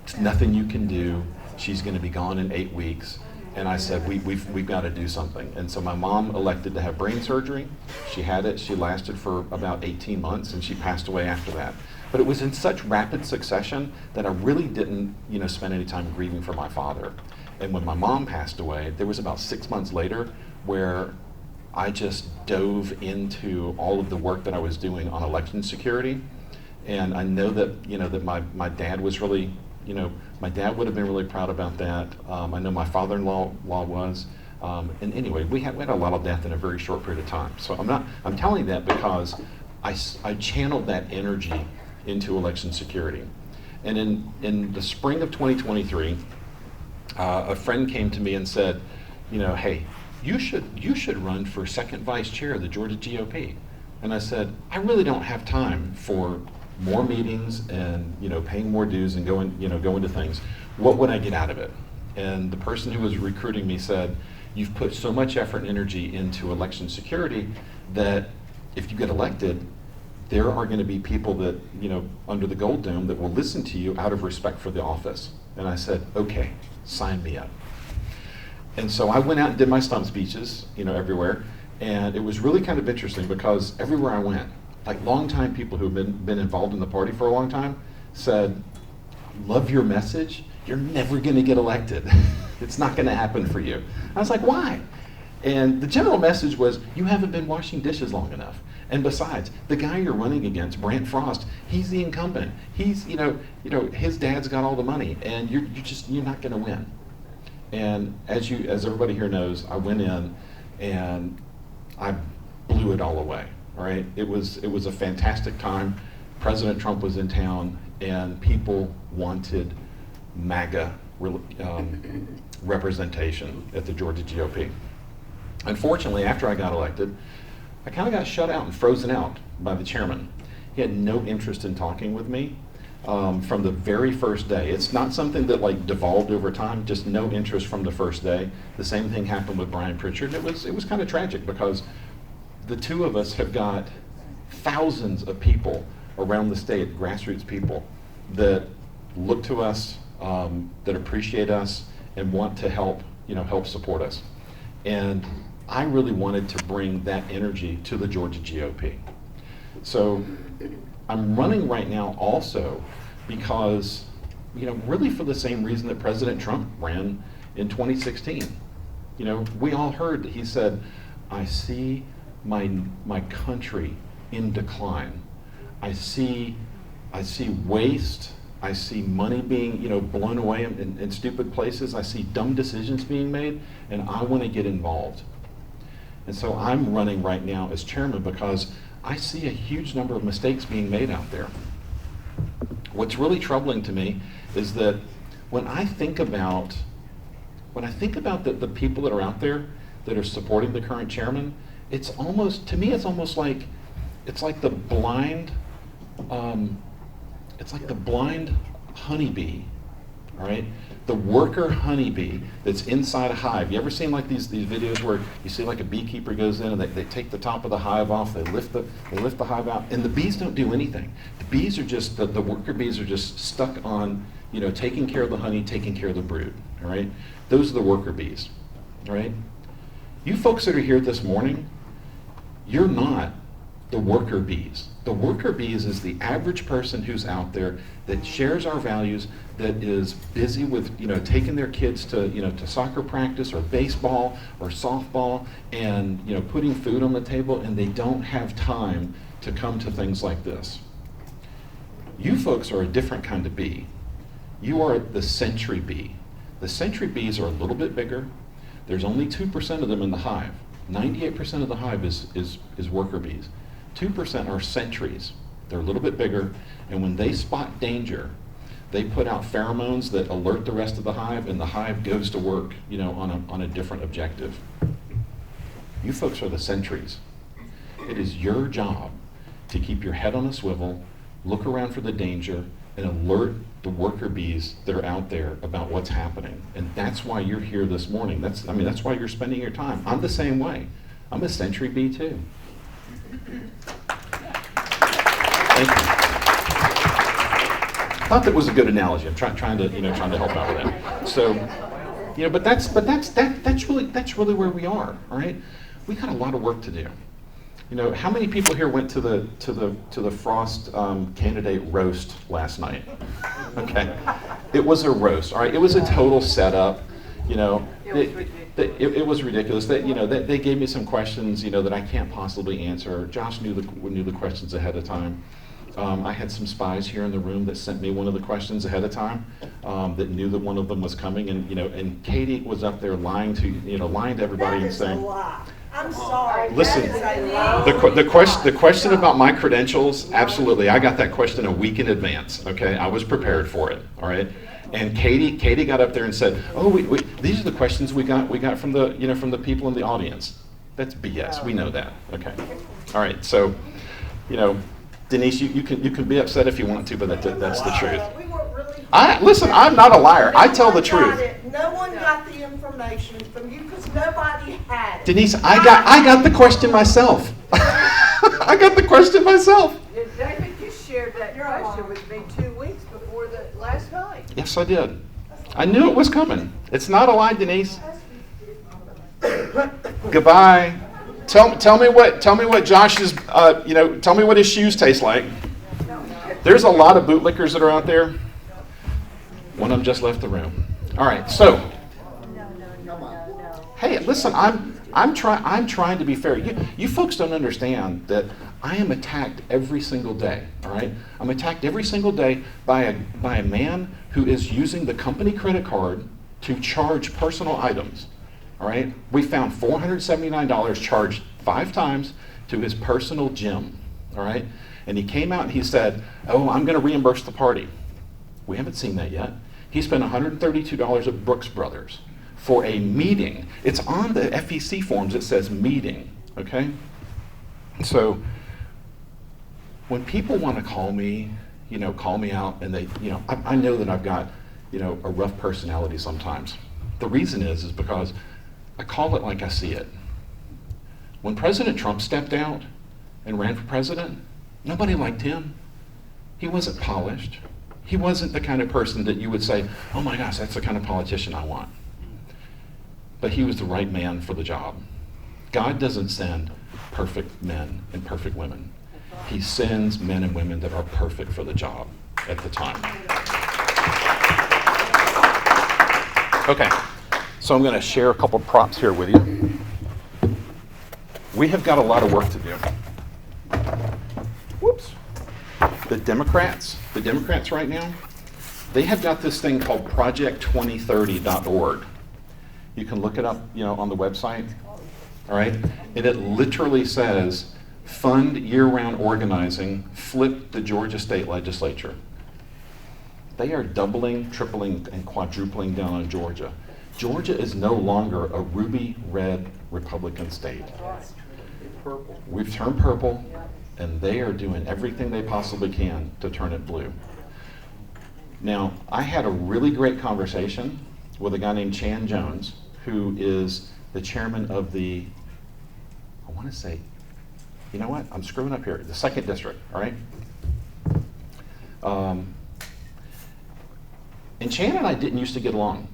"There's nothing you can do. She's going to be gone in 8 weeks." And I said, we've got to do something. And so my mom elected to have brain surgery. She had it. She lasted for about 18 months, and she passed away after that. But it was in such rapid succession that I really didn't, spend any time grieving for my father. And when my mom passed away, there was about 6 months later where I just dove into all of the work that I was doing on election security. And I know that, that my dad was really, my dad would have been really proud about that. I know my father-in-law was. And anyway, we had a lot of death in a very short period of time. So I'm telling that because I channeled that energy into election security. And in the spring of 2023, a friend came to me and said, hey, you should run for second vice chair of the Georgia GOP. And I said, I really don't have time for more meetings and paying more dues and going to things. What would I get out of it? And the person who was recruiting me said, you've put so much effort and energy into election security that if you get elected, there are going to be people that, under the Gold Dome that will listen to you out of respect for the office. And I said, okay, sign me up. And so I went out and did my stump speeches, everywhere. And it was really kind of interesting because everywhere I went, like longtime people who have been involved in the party for a long time said, love your message, you're never going to get elected. It's not going to happen for you. I was like, why? And the general message was, you haven't been washing dishes long enough. And besides, the guy you're running against, Brant Frost, he's the incumbent. He's, his dad's got all the money, and you're not going to win. And as everybody here knows, I went in and I blew it all away. All right, it was a fantastic time. President Trump was in town, and people wanted MAGA representation at the Georgia GOP. Unfortunately, after I got elected, I kind of got shut out and frozen out by the chairman. He had no interest in talking with me from the very first day. It's not something that devolved over time, just no interest from the first day. The same thing happened with Brian Pritchard. It was kind of tragic because the two of us have got thousands of people around the state, grassroots people, that look to us, that appreciate us, and want to help support us. And I really wanted to bring that energy to the Georgia GOP. So I'm running right now also because, really for the same reason that President Trump ran in 2016. We all heard that he said, I see my country in decline. I see waste. I see money being blown away in stupid places. I see dumb decisions being made, and I want to get involved. And so I'm running right now as chairman because I see a huge number of mistakes being made out there. What's really troubling to me is that when I think about the people that are out there that are supporting the current chairman, it's almost like the blind honeybee, all right? The worker honeybee that's inside a hive. You ever seen these videos where you see a beekeeper goes in and they take the top of the hive off, they lift the hive out, and the bees don't do anything. The bees are just, the worker bees are just stuck on, taking care of the honey, taking care of the brood, all right? Those are the worker bees, all right? You folks that are here this morning, you're not the worker bees. The worker bees is the average person who's out there that shares our values, that is busy with taking their kids to soccer practice or baseball or softball and putting food on the table, and they don't have time to come to things like this. You folks are a different kind of bee. You are the century bee. The century bees are a little bit bigger. There's only 2% of them in the hive. 98% of the hive is worker bees. 2% are sentries. They're a little bit bigger, and when they spot danger, they put out pheromones that alert the rest of the hive, and the hive goes to work, on a different objective. You folks are the sentries. It is your job to keep your head on a swivel, look around for the danger, and alert the worker bees that are out there about what's happening. And that's why you're here this morning. That's why you're spending your time. I'm the same way. I'm a century bee too. Thank you. I thought that was a good analogy. I'm trying to help out with that. So, but that's really where we are. All right, we got a lot of work to do. How many people here went to the Frost candidate roast last night? Okay, it was a roast. All right, it was a total setup. It was ridiculous. They gave me some questions that I can't possibly answer. Josh knew the questions ahead of time. I had some spies here in the room that sent me one of the questions ahead of time, that knew that one of them was coming, and Katie was up there lying to everybody and saying, I'm sorry. Listen, That is a long the question about my credentials, absolutely. I got that question a week in advance. Okay, I was prepared for it. All right, and Katie got up there and said, "Oh, these are the questions we got from the people in the audience." That's BS. We know that. Okay, all right. So, Denise, you can be upset if you want to, but that's the truth. We were really. Listen. I'm not a liar. I tell the truth. No one got the information from you because nobody had it. Denise, I got the question myself. I got the question myself. David, you shared that question with me 2 weeks before the last night. Yes, I did. I knew it was coming. It's not a lie, Denise. Goodbye. Tell me what Josh's tell me what his shoes taste like. There's a lot of bootlickers that are out there. One of them just left the room. All right, so hey, listen, I'm trying to be fair. You folks don't understand that I am attacked every single day. All right, I'm attacked every single day by a man who is using the company credit card to charge personal items. All right, we found $479 charged 5 times to his personal gym. All right, and he came out and he said, "Oh, I'm going to reimburse the party." We haven't seen that yet. He spent $132 at Brooks Brothers for a meeting. It's on the FEC forms. It says meeting. Okay, so when people want to call me out, and they, I know that I've got, a rough personality sometimes. The reason is because I call it like I see it. When President Trump stepped out and ran for president, nobody liked him. He wasn't polished. He wasn't the kind of person that you would say, "Oh my gosh, that's the kind of politician I want." But he was the right man for the job. God doesn't send perfect men and perfect women. He sends men and women that are perfect for the job at the time. Okay, so I'm going to share a couple props here with you. We have got a lot of work to do. Whoops. The Democrats right now, they have got this thing called project2030.org. You can look it up, on the website. All right? And it literally says, fund year-round organizing, flip the Georgia state legislature. They are doubling, tripling, and quadrupling down on Georgia. Georgia is no longer a ruby red Republican state. We've turned purple, and they are doing everything they possibly can to turn it blue. Now, I had a really great conversation with a guy named Chan Jones, who is the chairman of the, I want to say, you know what? I'm screwing up here. The 2nd District, all right? And Chan and I didn't used to get along,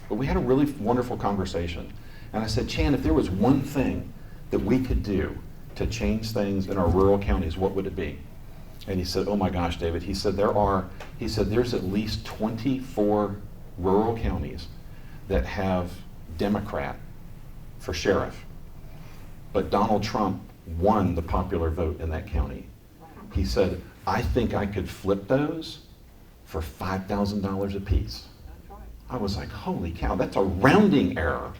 but we had a really wonderful conversation. And I said, "Chan, if there was one thing that we could do to change things in our rural counties, what would it be?" And he said, "Oh my gosh, David," he said, there's at least 24 rural counties that have Democrat for sheriff. But Donald Trump won the popular vote in that county. He said, "I think I could flip those for $5,000 a piece." I was like, holy cow, that's a rounding error,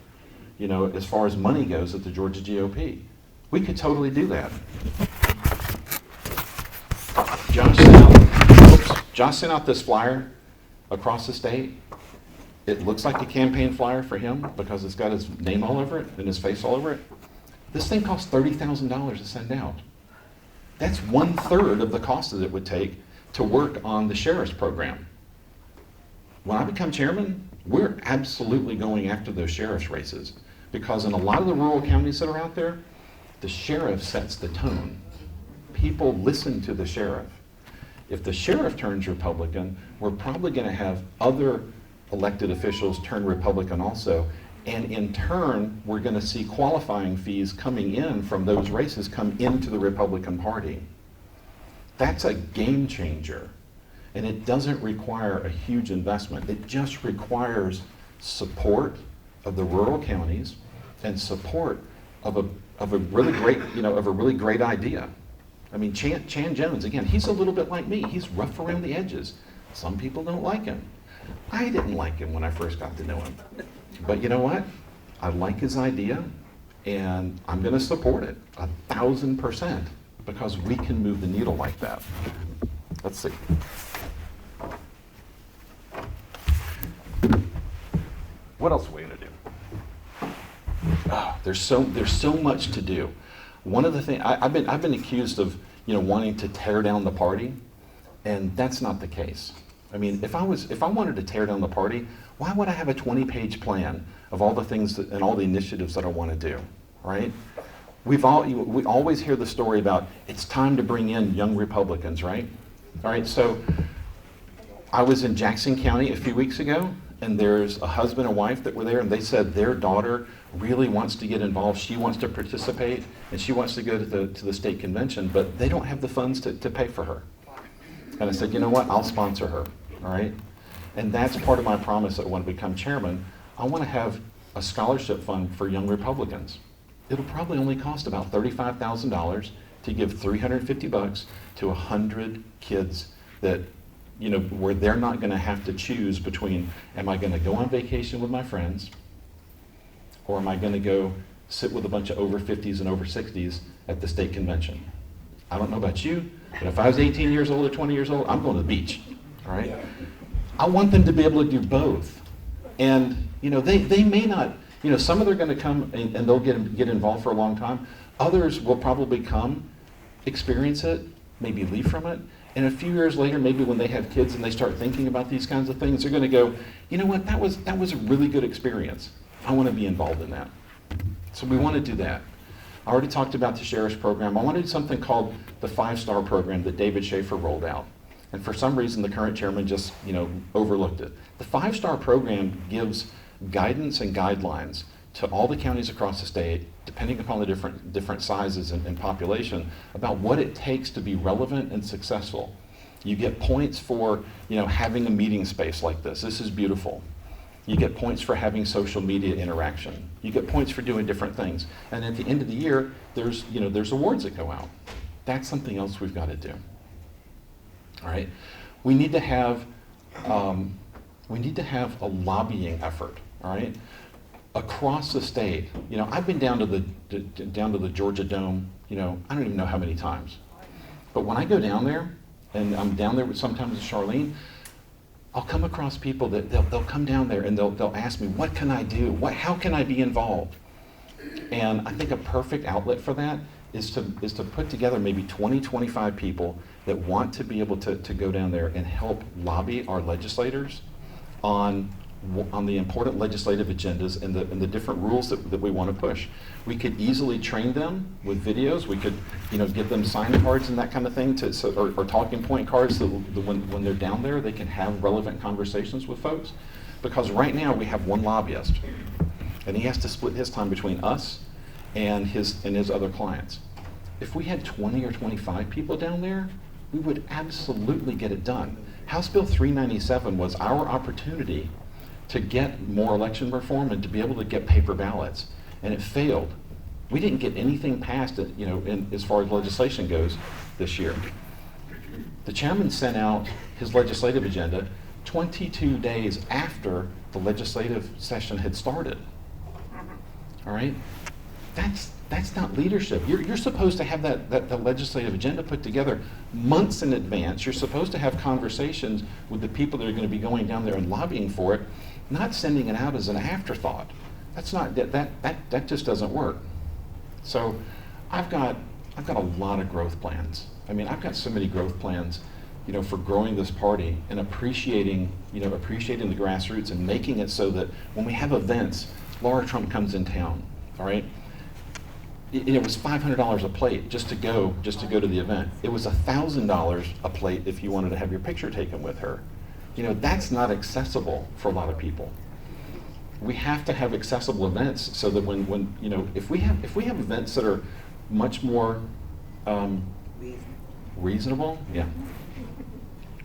as far as money goes at the Georgia GOP. We could totally do that. Josh sent out this flyer across the state. It looks like a campaign flyer for him because it's got his name all over it and his face all over it. This thing costs $30,000 to send out. That's 1/3 of the cost that it would take to work on the sheriff's program. When I become chairman, we're absolutely going after those sheriff's races because in a lot of the rural counties that are out there, the sheriff sets the tone. People listen to the sheriff. If the sheriff turns Republican, we're probably going to have other elected officials turn Republican also, and in turn, we're going to see qualifying fees coming in from those races come into the Republican Party. That's a game changer, and it doesn't require a huge investment. It just requires support of the rural counties and support of a really great idea. I mean, Chan Jones, again, he's a little bit like me. He's rough around the edges. Some people don't like him. I didn't like him when I first got to know him. But you know what? I like his idea, And I'm going to support it 1,000% because we can move the needle like that. Let's see. What else are we going to do? Oh, there's so much to do. One of the things I've been accused of, wanting to tear down the party, and that's not the case. I mean, if I wanted to tear down the party, why would I have a 20-page plan of all the things and all the initiatives that I want to do, right? We always hear the story about it's time to bring in young Republicans, right? All right, so I was in Jackson County a few weeks ago, and there's a husband and wife that were there, and they said their daughter really wants to get involved. She wants to participate, and she wants to go to the state convention, but they don't have the funds to pay for her. And I said, you know what, I'll sponsor her, all right? And that's part of my promise that when I become chairman, I want to have a scholarship fund for young Republicans. It'll probably only cost about $35,000 to give $350 to 100 kids that, where they're not going to have to choose between, am I going to go on vacation with my friends, or am I going to go sit with a bunch of over 50s and over 60s at the state convention? I don't know about you, but if I was 18 years old or 20 years old, I'm going to the beach, all right? I want them to be able to do both. And, they may not, some of them are going to come and they'll get involved for a long time. Others will probably come, experience it, maybe leave from it. And a few years later, maybe when they have kids and they start thinking about these kinds of things, they're going to go, you know what, that was a really good experience. I want to be involved in that. So we want to do that. I already talked about the sheriff's program. I want to do something called the 5-star program that David Schaefer rolled out. And for some reason, the current chairman just, overlooked it. The 5-star program gives guidance and guidelines to all the counties across the state, depending upon the different sizes and population, about what it takes to be relevant and successful. You get points for, having a meeting space like this. This is beautiful. You get points for having social media interaction. You get points for doing different things. And at the end of the year, there's awards that go out. That's something else we've got to do. All right. We need to have a lobbying effort. All right. Across the state. I've been down to the Georgia Dome. I don't even know how many times. But when I go down there, and I'm down there sometimes with Charlene, I'll come across people that they'll come down there and they'll ask me, what can I do? How can I be involved? And I think a perfect outlet for that is to put together maybe 20, 25 people that want to be able to go down there and help lobby our legislators on the important legislative agendas and the different rules that we want to push. We could easily train them with videos. We could, give them sign cards and that kind of thing, or talking point cards so that when they're down there, they can have relevant conversations with folks. Because right now we have one lobbyist, and he has to split his time between us and his other clients. If we had 20 or 25 people down there, we would absolutely get it done. House Bill 397 was our opportunity to get more election reform and to be able to get paper ballots, and it failed. We didn't get anything passed, as far as legislation goes this year. The chairman sent out his legislative agenda 22 days after the legislative session had started. All right, that's not leadership. You're supposed to have that legislative agenda put together months in advance. You're supposed to have conversations with the people that are going to be going down there and lobbying for it, not sending it out as an afterthought. That's not that just doesn't work. So I've got a lot of growth plans. I mean, I've got so many growth plans, for growing this party and appreciating the grassroots and making it so that when we have events, Laura Trump comes in town, all right? It was $500 a plate just to go to the event. It was $1,000 a plate if you wanted to have your picture taken with her. That's not accessible for a lot of people. We have to have accessible events so that when if we have events that are much more reasonable, yeah,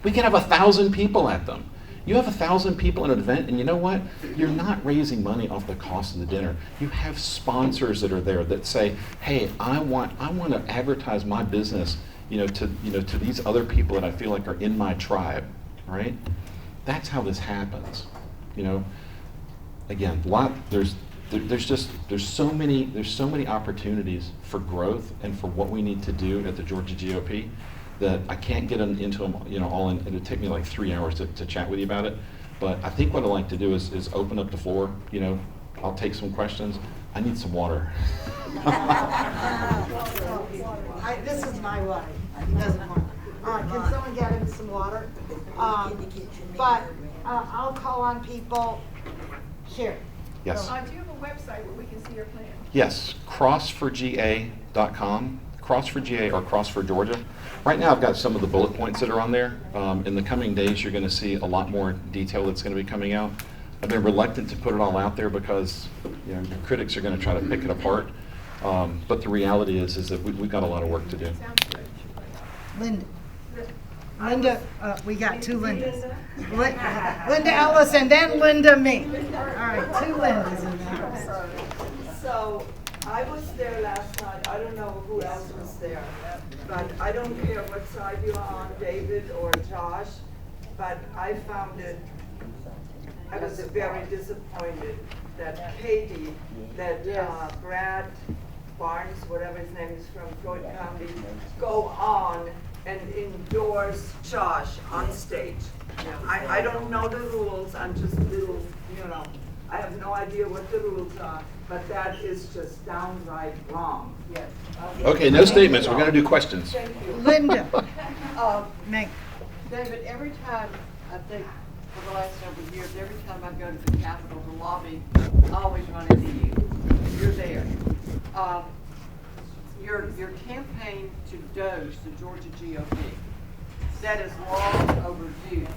we can have 1,000 people at them. You have 1,000 people in an event, and you know what? You're not raising money off the cost of the dinner. You have sponsors that are there that say, "Hey, I want to advertise my business, to these other people that I feel like are in my tribe." Right? That's how this happens. Again, there's there's so many opportunities for growth and for what we need to do at the Georgia GOP that I can't get into them, all in. It'd take me like 3 hours to chat with you about it. But I think what I'd like to do is open up the floor. I'll take some questions. I need some water. This is my water. He doesn't want. Can someone get him some water? But I'll call on people here. Yes. Do you have a website where we can see your plan? Yes, crossforga.com, crossforga or cross for Georgia. Right now I've got some of the bullet points that are on there. In the coming days you're going to see a lot more detail that's going to be coming out. I've been reluctant to put it all out there because your critics are going to try to pick it apart. But the reality is that we've got a lot of work to do. Linda, we got two Lindas. Linda Ellis and then Linda me. All right, two Lindas in the house. So I was there last night. I don't know who else was there, but I don't care what side you're on, David or Josh, but I found it, I was very disappointed that Katie, that Brad Barnes, whatever his name is, from Floyd County, go on and endorse Josh on stage. I don't know the rules. I'm just a little, I have no idea what the rules are, but that is just downright wrong. Yes. Okay, no statements. We're going to do questions. Thank you. Linda. Meg. David, every time, I think for the last several years, every time I go to the Capitol to lobby, I always run into you. You're there. Your campaign to doge the Georgia GOP, that is long overdue.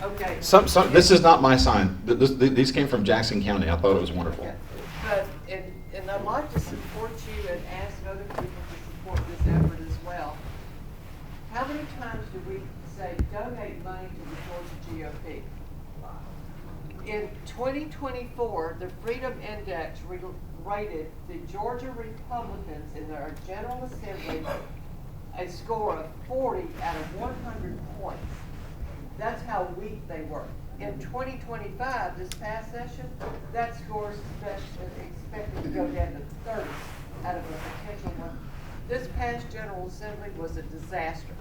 Okay. This is not my sign. These came from Jackson County. I thought it was wonderful. Okay. But, and I'd like to support you and ask other people to support this effort as well. How many times do we say donate money to the Georgia GOP? In 2024, the Freedom Index rated the Georgia Republicans in their General Assembly a score of 40 out of 100 points. That's how weak they were. In 2025, this past session, that score is expected to go down to 30 out of a potential one. This past General Assembly was a disaster.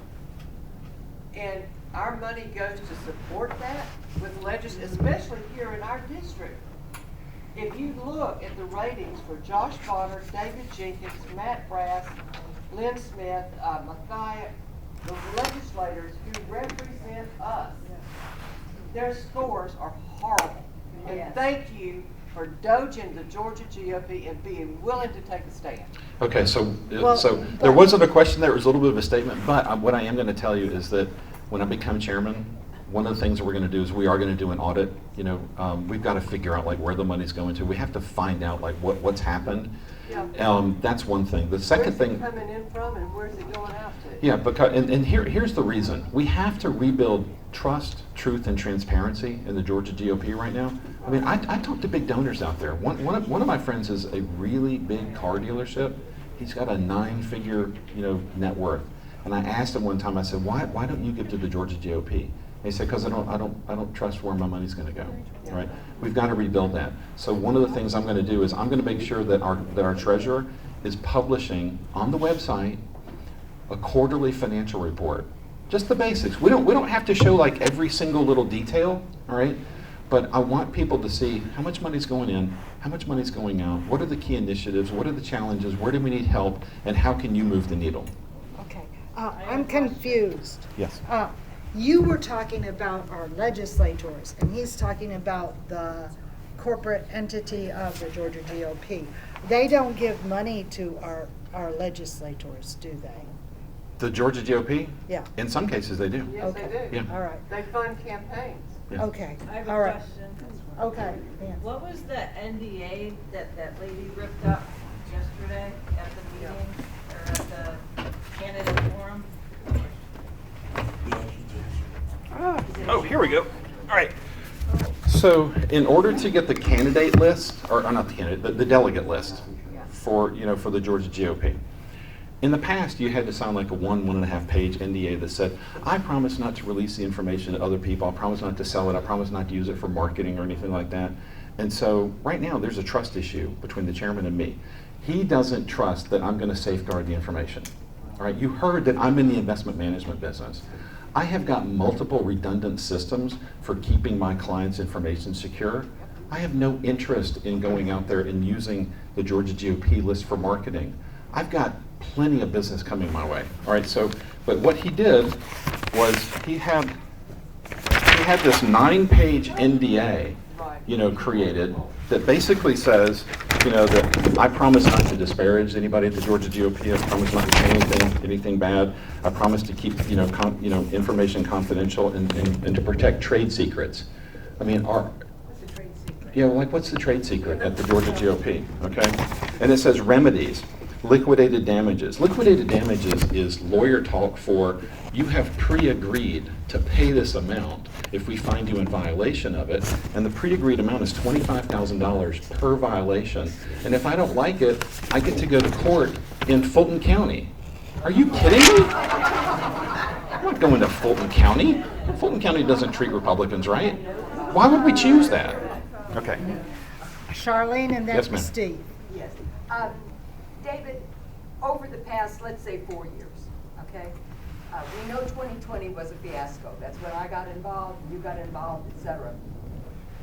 And our money goes to support that with especially here in our district. If you look at the ratings for Josh Bonner, David Jenkins, Matt Brass, Lynn Smith, Matthias, the legislators who represent us, their scores are horrible. And thank you for doging the Georgia GOP and being willing to take a stand. Okay, so there wasn't a question there. It was a little bit of a statement. But what I am going to tell you is that when I become chairman, one of the things that we're going to do is we are going to do an audit. We've got to figure out where the money's going to. We have to find out what's happened. Yeah. That's one thing. The second thing. Where's it coming in from and where's it going out to? Yeah, because here's the reason. We have to rebuild trust, truth, and transparency in the Georgia GOP right now. I mean, I talk to big donors out there. One of my friends is a really big car dealership. He's got a 9-figure net worth. And I asked him one time. I said, why don't you give to the Georgia GOP? And he said, because I don't trust where my money's going to go. Right? We've got to rebuild that. So one of the things I'm going to do is I'm going to make sure that our treasurer is publishing on the website a quarterly financial report. Just the basics. We don't have to show every single little detail, all right? But I want people to see how much money's going in, how much money's going out, what are the key initiatives, what are the challenges, where do we need help, and how can you move the needle? Okay, I'm confused. Yes. You were talking about our legislators, and he's talking about the corporate entity of the Georgia GOP. They don't give money to our legislators, do they? The Georgia GOP? Yeah. In some cases, they do. Yes, they do. Yeah. All right. They fund campaigns. Yeah. Okay. I have All a right. question. Okay. Yeah. What was the NDA that lady ripped up yesterday at the meeting or at the candidate forum? Oh, here we go. All right. So, in order to get the candidate list, or not the candidate, the delegate list for the Georgia GOP, in the past you had to sign a 1.5 page NDA that said, I promise not to release the information to other people, I promise not to sell it, I promise not to use it for marketing or anything like that. And so right now there's a trust issue between the chairman and me. He doesn't trust that I'm going to safeguard the information. All right, you heard that I'm in the investment management business. I have got multiple redundant systems for keeping my clients' information secure. I have no interest in going out there and using the Georgia GOP list for marketing. I've got plenty of business coming my way. All right, so, but what he did was he had this 9-page NDA, created that basically says, that I promise not to disparage anybody at the Georgia GOP. I promise not to say anything bad. I promise to keep, information confidential and to protect trade secrets. I mean, what's the trade secret at the Georgia GOP? Okay, and it says remedies. Liquidated damages. Liquidated damages is lawyer talk for you have pre-agreed to pay this amount if we find you in violation of it, and the pre-agreed amount is $25,000 per violation. And if I don't like it, I get to go to court in Fulton County. Are you kidding me? I'm not going to Fulton County. Fulton County doesn't treat Republicans right. Why would we choose that? Okay. Charlene and then Yes, ma'am. Steve. Yes. David, over the past, let's say 4 years, okay? We know 2020 was a fiasco. That's when I got involved, you got involved, et cetera.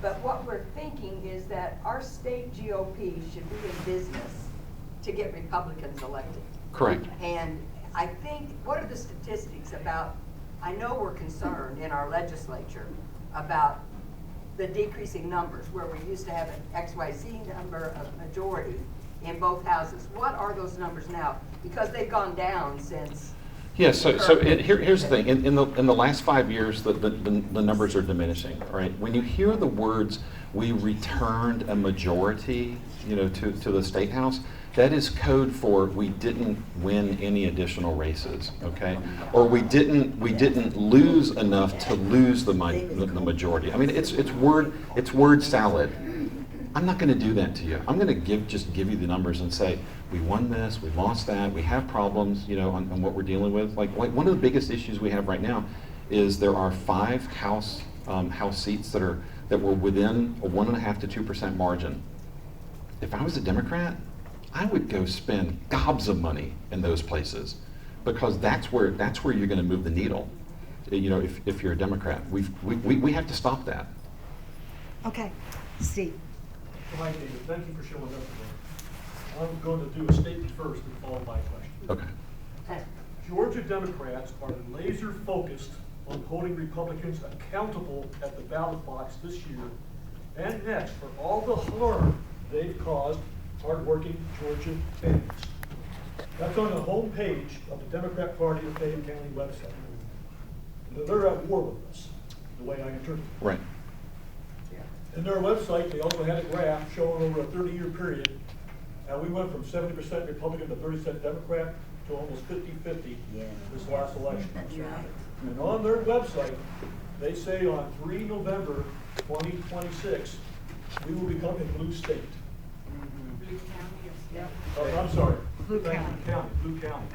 But what we're thinking is that our state GOP should be in business to get Republicans elected. Correct. And I think, what are the statistics about, I know we're concerned in our legislature about the decreasing numbers, where we used to have an XYZ number of majority in both houses. What are those numbers now? Because they've gone down since. Yes, here's the thing. In the last 5 years, the numbers are diminishing. Right? When you hear the words, "We returned a majority," to the state house, that is code for we didn't win any additional races. Okay, or we didn't lose enough to lose the majority. I mean, it's word salad. I'm not going to do that to you. I'm going to just give you the numbers and say, we won this, we lost that, we have problems, on what we're dealing with. Like one of the biggest issues we have right now is there are 5 House seats that were within a 1.5% to 2% margin. If I was a Democrat, I would go spend gobs of money in those places because that's where you're going to move the needle. If you're a Democrat, we have to stop that. Okay, Steve. Hi, David. Thank you for showing up today. I'm going to do a statement first and follow my question. Okay. Georgia Democrats are laser focused on holding Republicans accountable at the ballot box this year and next for all the harm they've caused hardworking Georgia families. That's on the home page of the Democrat Party of Fayette County website. They're at war with us, the way I interpret it. Right. In their website, they also had a graph showing over a 30-year period, and we went from 70% Republican to 30% Democrat to almost 50-50 this last election. And on their website, they say on 3 November 2026, we will become a blue state. Blue County, I'm sorry. Blue County.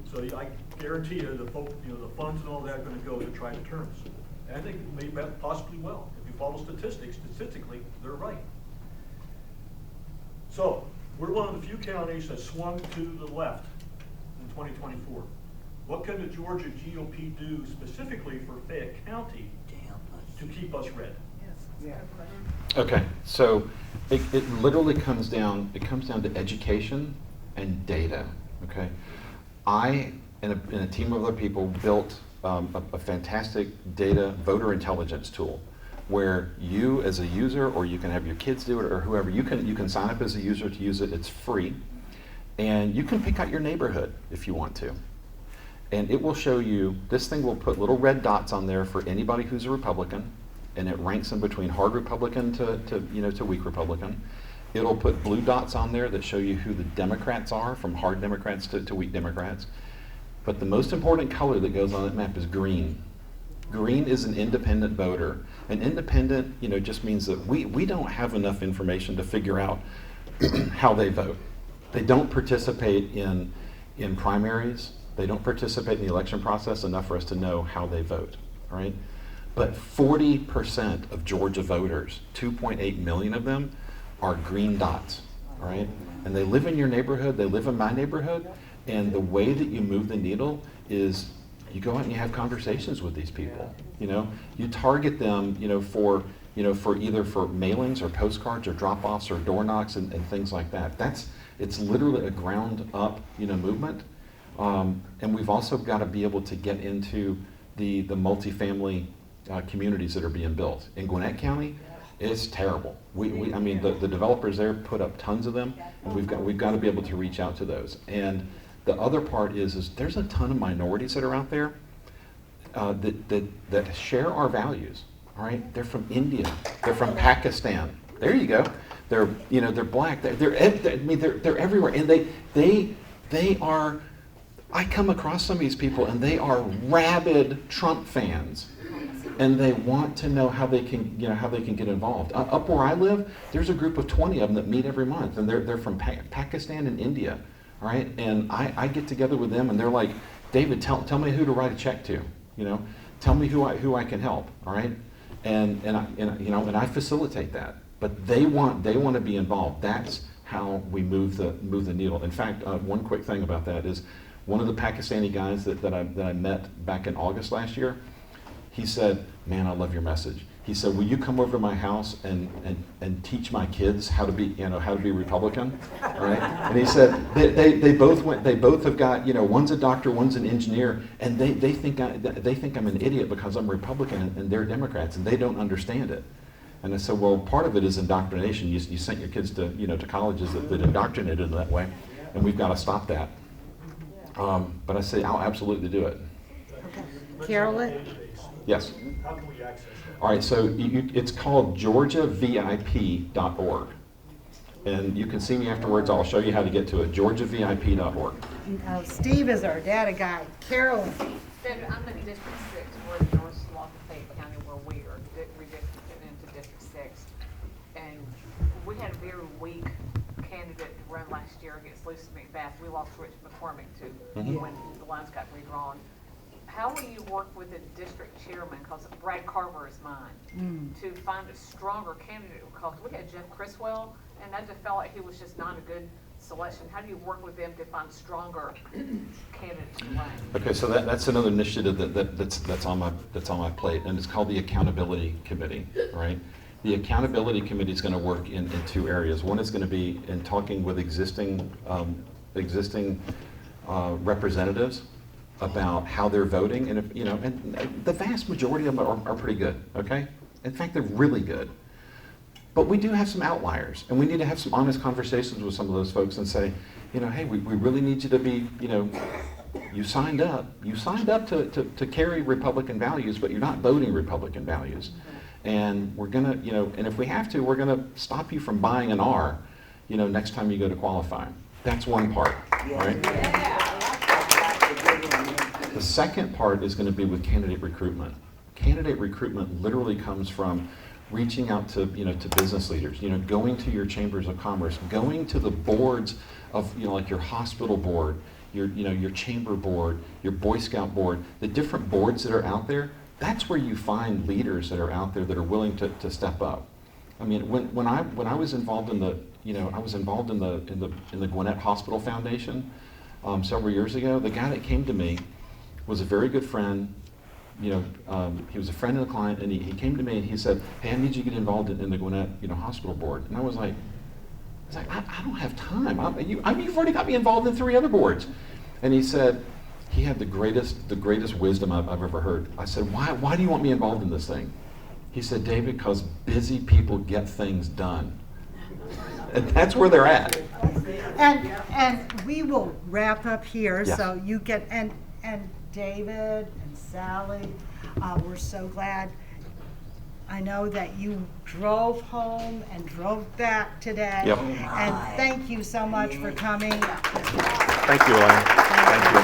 So I guarantee you the funds and all that are going to go to try to turn us. And they may possibly well. If you follow statistics, statistically, they're right. So, we're one of the few counties that swung to the left in 2024. What can the Georgia GOP do specifically for Fayette County to keep us red? Okay, so it literally comes down to education and data. Okay, I and a team of other people built a fantastic data voter intelligence tool where you as a user, or you can have your kids do it, or whoever, you can sign up as a user to use it. It's free, and you can pick out your neighborhood if you want to, and it will show you. This thing will put little red dots on there for anybody who's a Republican, and it ranks them between hard Republican to weak Republican. It'll put blue dots on there that show you who the Democrats are, from hard Democrats to weak Democrats. But the most important color that goes on that map is green. Green is an independent voter. An independent, just means that we don't have enough information to figure out how they vote. They don't participate in primaries. They don't participate in the election process enough for us to know how they vote, right? But 40% of Georgia voters, 2.8 million of them, are green dots, all right? And they live in your neighborhood, they live in my neighborhood, and the way that you move the needle is you go out and you have conversations with these people. You know, you target them, for either for mailings or postcards or drop-offs or door knocks and things like that. It's literally a ground up, movement. And we've also got to be able to get into the multifamily communities that are being built. In Gwinnett County, it's terrible. I mean, the developers there put up tons of them, and we've got to be able to reach out to those. And the other part is there's a ton of minorities that are out there that share our values. All right, they're from India, they're from Pakistan. There you go. They're black. They're everywhere, and they are. I come across some of these people, and they are rabid Trump fans, and they want to know how they can get involved. Up where I live, there's a group of 20 of them that meet every month, and they're from Pakistan and India. All right, and I get together with them, and they're like, David, tell me who to write a check to. Tell me who I can help. All right, and I facilitate that. But they want to be involved. That's how we move the needle. In fact, one quick thing about that is one of the Pakistani guys that I met back in August last year. He said, "Man, I love your message." He said, "Will you come over to my house and teach my kids how to be Republican?" All right? And he said they both have got, one's a doctor, one's an engineer, and they think I'm an idiot because I'm Republican and they're Democrats, and they don't understand it. And I said, well, part of it is indoctrination. You sent your kids to colleges that indoctrinated in that way, and we've got to stop that. But I say I'll absolutely do it. Carolyn? Yes. How can we access that? All right, so it's called georgiavip.org. And you can see me afterwards. I'll show you how to get to it, georgiavip.org. Steve is our data guy. Carolyn? David, I'm in District 6. We're in North Slough, Fayette County, where we are redistricted into District 6. And we had a very weak candidate run last year against Lisa McBath. We lost Rich McCormick too when the lines got redrawn. How will you work with the district chairman, because Brad Carver is mine, to find a stronger candidate? Because we had Jeff Criswell, and I just felt like he was just not a good selection. How do you work with them to find stronger candidates to run? Okay, so that's another initiative that's on my plate, and it's called the Accountability Committee. Right? The Accountability Committee is going to work in two areas. One is going to be in talking with existing representatives about how they're voting, and and the vast majority of them are pretty good. Okay, in fact, they're really good. But we do have some outliers, and we need to have some honest conversations with some of those folks and say, hey, we really need you to be, you signed up to carry Republican values, but you're not voting Republican values. And we're gonna, and if we have to, we're gonna stop you from buying an R, next time you go to qualify. That's one part, right? The second part is going to be with candidate recruitment. Candidate recruitment literally comes from reaching out to business leaders, going to your chambers of commerce, going to the boards of like your hospital board, your chamber board, your Boy Scout board, the different boards that are out there. That's where you find leaders that are out there that are willing to step up. I mean, when I was involved in the Gwinnett Hospital Foundation several years ago. The guy that came to me was a very good friend. He was a friend of the client, and he came to me and he said, "Hey, I need you to get involved in the Gwinnett Hospital board." And I was like, I don't have time. You've already got me involved in 3 other boards. And he said, he had the greatest wisdom I've ever heard. I said, why do you want me involved in this thing? He said, David, because busy people get things done. And that's where they're at. And we will wrap up here. Yes. So you get, and David and Sally, we're so glad. I know that you drove home and drove back today. Yep. And thank you so much for coming. Thank you, Elaine. Thank you.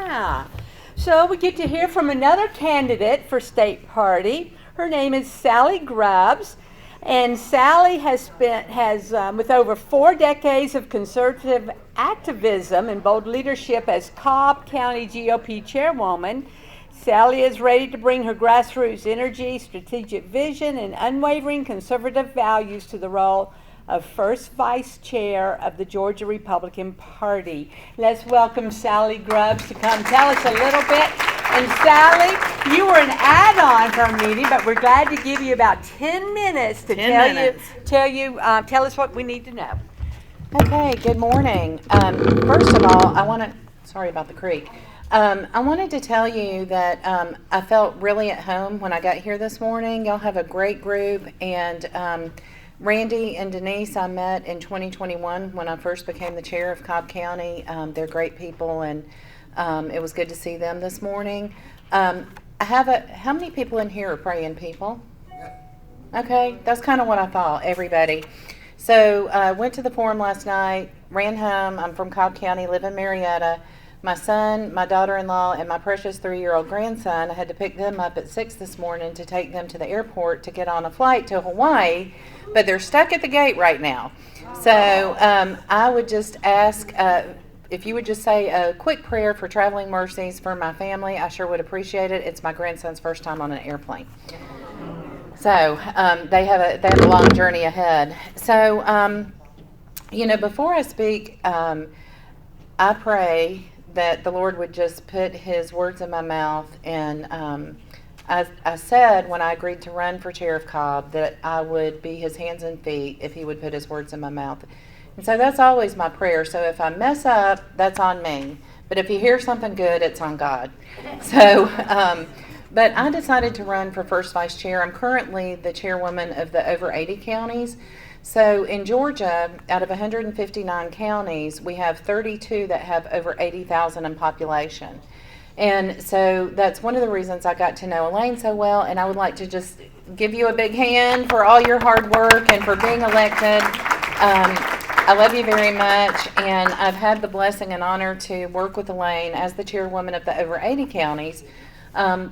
Yeah. So we get to hear from another candidate for state party. Her name is Sally Grubbs. And Sally has with over 4 decades of conservative activism and bold leadership as Cobb County GOP chairwoman, Sally is ready to bring her grassroots energy, strategic vision, and unwavering conservative values to the role of first vice chair of the Georgia Republican Party. Let's welcome Sally Grubbs to come tell us a little bit. And Sally, you were an add-on for our meeting, but we're glad to give you about 10 minutes to tell us what we need to know. Okay, good morning. First of all, sorry about the creek. I wanted to tell you that I felt really at home when I got here this morning. Y'all have a great group, and Randy and Denise I met in 2021 when I first became the chair of Cobb County. They're great people, and it was good to see them this morning. How many people in here are praying people? Okay, that's kind of what I thought, everybody. So I went to the forum last night, ran home. I'm from Cobb County, live in Marietta. My son, my daughter-in-law, and my precious 3-year-old grandson, I had to pick them up at 6 this morning to take them to the airport to get on a flight to Hawaii, but they're stuck at the gate right now. So I would just ask if you would just say a quick prayer for traveling mercies for my family. I sure would appreciate it. It's my grandson's first time on an airplane. So they have a long journey ahead. So, before I speak, I pray that the Lord would just put his words in my mouth. And I said when I agreed to run for chair of Cobb that I would be his hands and feet if he would put his words in my mouth. And so that's always my prayer. So if I mess up, that's on me. But if you hear something good, it's on God. So, but I decided to run for first vice chair. I'm currently the chairwoman of the over 80 counties. So in Georgia, out of 159 counties, we have 32 that have over 80,000 in population. And so that's one of the reasons I got to know Elaine so well, and I would like to just give you a big hand for all your hard work and for being elected. I love you very much, and I've had the blessing and honor to work with Elaine as the chairwoman of the over 80 counties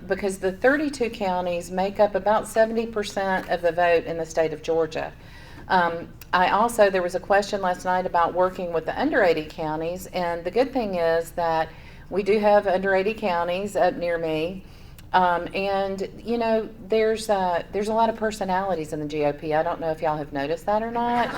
because the 32 counties make up about 70% of the vote in the state of Georgia. There was a question last night about working with the under 80 counties, and the good thing is that we do have under 80 counties up near me, and there's a lot of personalities in the GOP. I don't know if y'all have noticed that or not,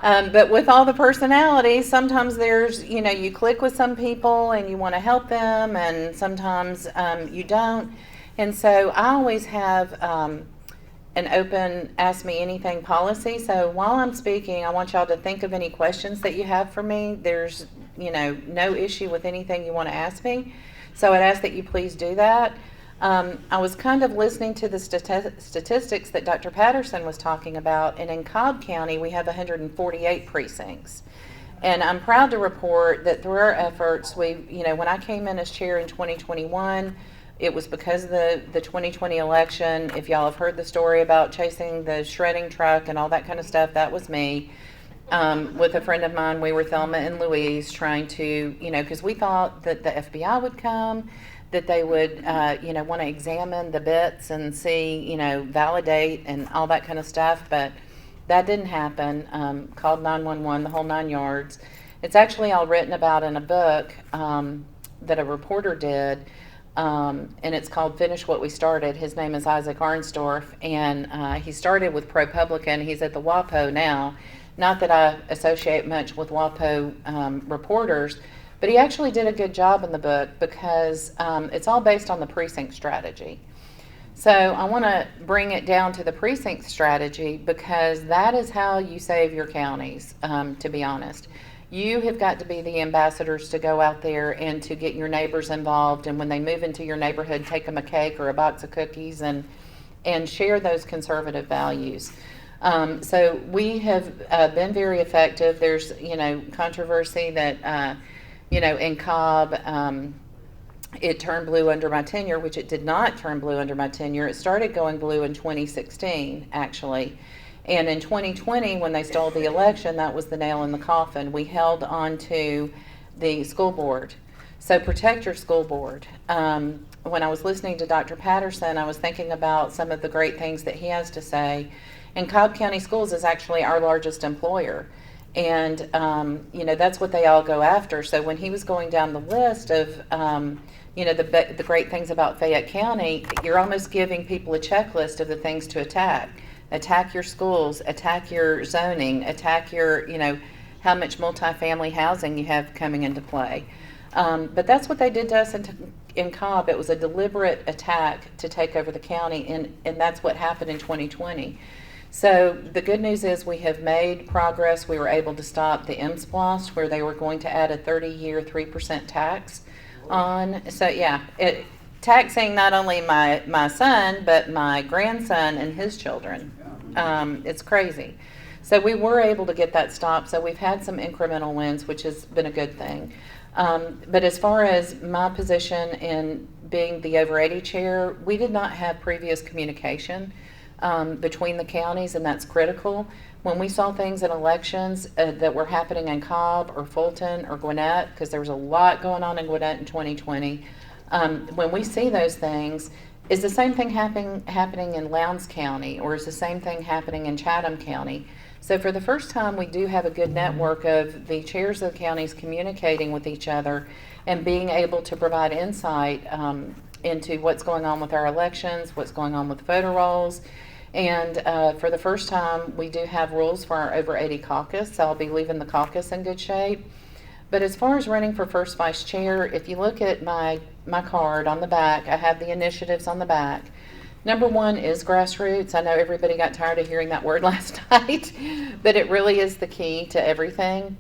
but with all the personalities, sometimes there's you click with some people and you want to help them, and sometimes you don't, and so I always have an open ask me anything policy. So while I'm speaking, I want y'all to think of any questions that you have for me. There's no issue with anything you want to ask me. So I'd ask that you please do that. I was kind of listening to the statistics that Dr. Patterson was talking about, and in Cobb County we have 148 precincts. And I'm proud to report that through our efforts, when I came in as chair in 2021, it was because of the 2020 election. If y'all have heard the story about chasing the shredding truck and all that kind of stuff, that was me. With a friend of mine, we were Thelma and Louise trying to, because we thought that the FBI would come, that they would, want to examine the bits and see, validate and all that kind of stuff. But that didn't happen. Called 911, the whole 9 yards. It's actually all written about in a book that a reporter did. And it's called Finish What We Started. His name is Isaac Arnsdorf, and he started with ProPublica. He's at the WAPO now. Not that I associate much with WAPO reporters, but he actually did a good job in the book because it's all based on the precinct strategy. So I want to bring it down to the precinct strategy because that is how you save your counties, to be honest. You have got to be the ambassadors to go out there and to get your neighbors involved, and when they move into your neighborhood, take them a cake or a box of cookies and share those conservative values. So we have been very effective. There's controversy that in Cobb it turned blue under my tenure, which it did not turn blue under my tenure. It started going blue in 2016 actually. And in 2020, when they stole the election, that was the nail in the coffin. We held on to the school board. So protect your school board. When I was listening to Dr. Patterson, I was thinking about some of the great things that he has to say. And Cobb County Schools is actually our largest employer. And, that's what they all go after. So when he was going down the list of, the great things about Fayette County, you're almost giving people a checklist of the things to attack. Attack your schools, attack your zoning, attack your, how much multifamily housing you have coming into play. But that's what they did to us in Cobb. It was a deliberate attack to take over the county, and that's what happened in 2020. So the good news is we have made progress. We were able to stop the MSPLOST, where they were going to add a 30-year 3% tax on. So taxing not only my son, but my grandson and his children. It's crazy. So we were able to get that stopped. So we've had some incremental wins, which has been a good thing. But as far as my position in being the over 80 chair, we did not have previous communication between the counties, and that's critical. When we saw things in elections that were happening in Cobb or Fulton or Gwinnett, because there was a lot going on in Gwinnett in 2020, when we see those things, is the same thing happening in Lowndes County, or is the same thing happening in Chatham County? So for the first time, we do have a good network of the chairs of the counties communicating with each other and being able to provide insight into what's going on with our elections, what's going on with voter rolls. And for the first time, we do have rules for our over 80 caucus, so I'll be leaving the caucus in good shape. But as far as running for first vice chair, if you look at my card on the back, I have the initiatives on the back. Number one is grassroots. I know everybody got tired of hearing that word last night, but it really is the key to everything.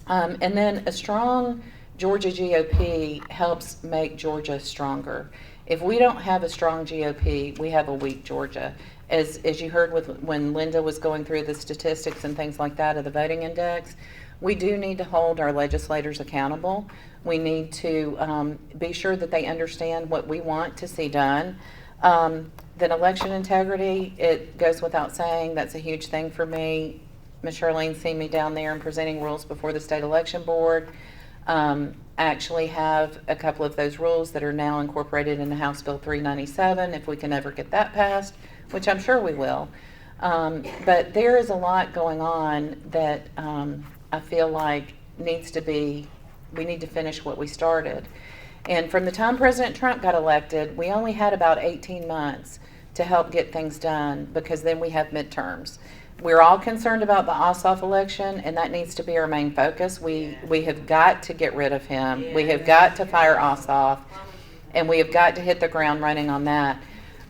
And then a strong Georgia GOP helps make Georgia stronger. If we don't have a strong GOP, we have a weak Georgia. As you heard when Linda was going through the statistics and things like that of the voting index, we do need to hold our legislators accountable. We need to be sure that they understand what we want to see done. Then election integrity, it goes without saying, that's a huge thing for me. Ms. Charlene's seen me down there and presenting rules before the state election board. I actually have a couple of those rules that are now incorporated into House Bill 397, if we can ever get that passed, which I'm sure we will. But there is a lot going on that I feel like we need to finish what we started. And from the time President Trump got elected, we only had about 18 months to help get things done, because then we have midterms. We're all concerned about the Ossoff election, and that needs to be our main focus. We have got to get rid of him. We have got to fire Ossoff, and we have got to hit the ground running on that.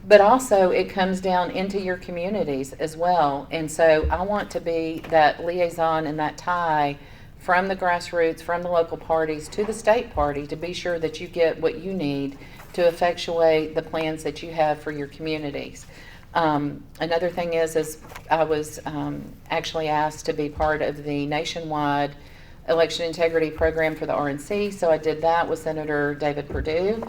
But also, it comes down into your communities as well. And so I want to be that liaison and that tie from the grassroots, from the local parties to the state party, to be sure that you get what you need to effectuate the plans that you have for your communities. Another thing is I was actually asked to be part of the nationwide election integrity program for the RNC, so I did that with Senator David Perdue.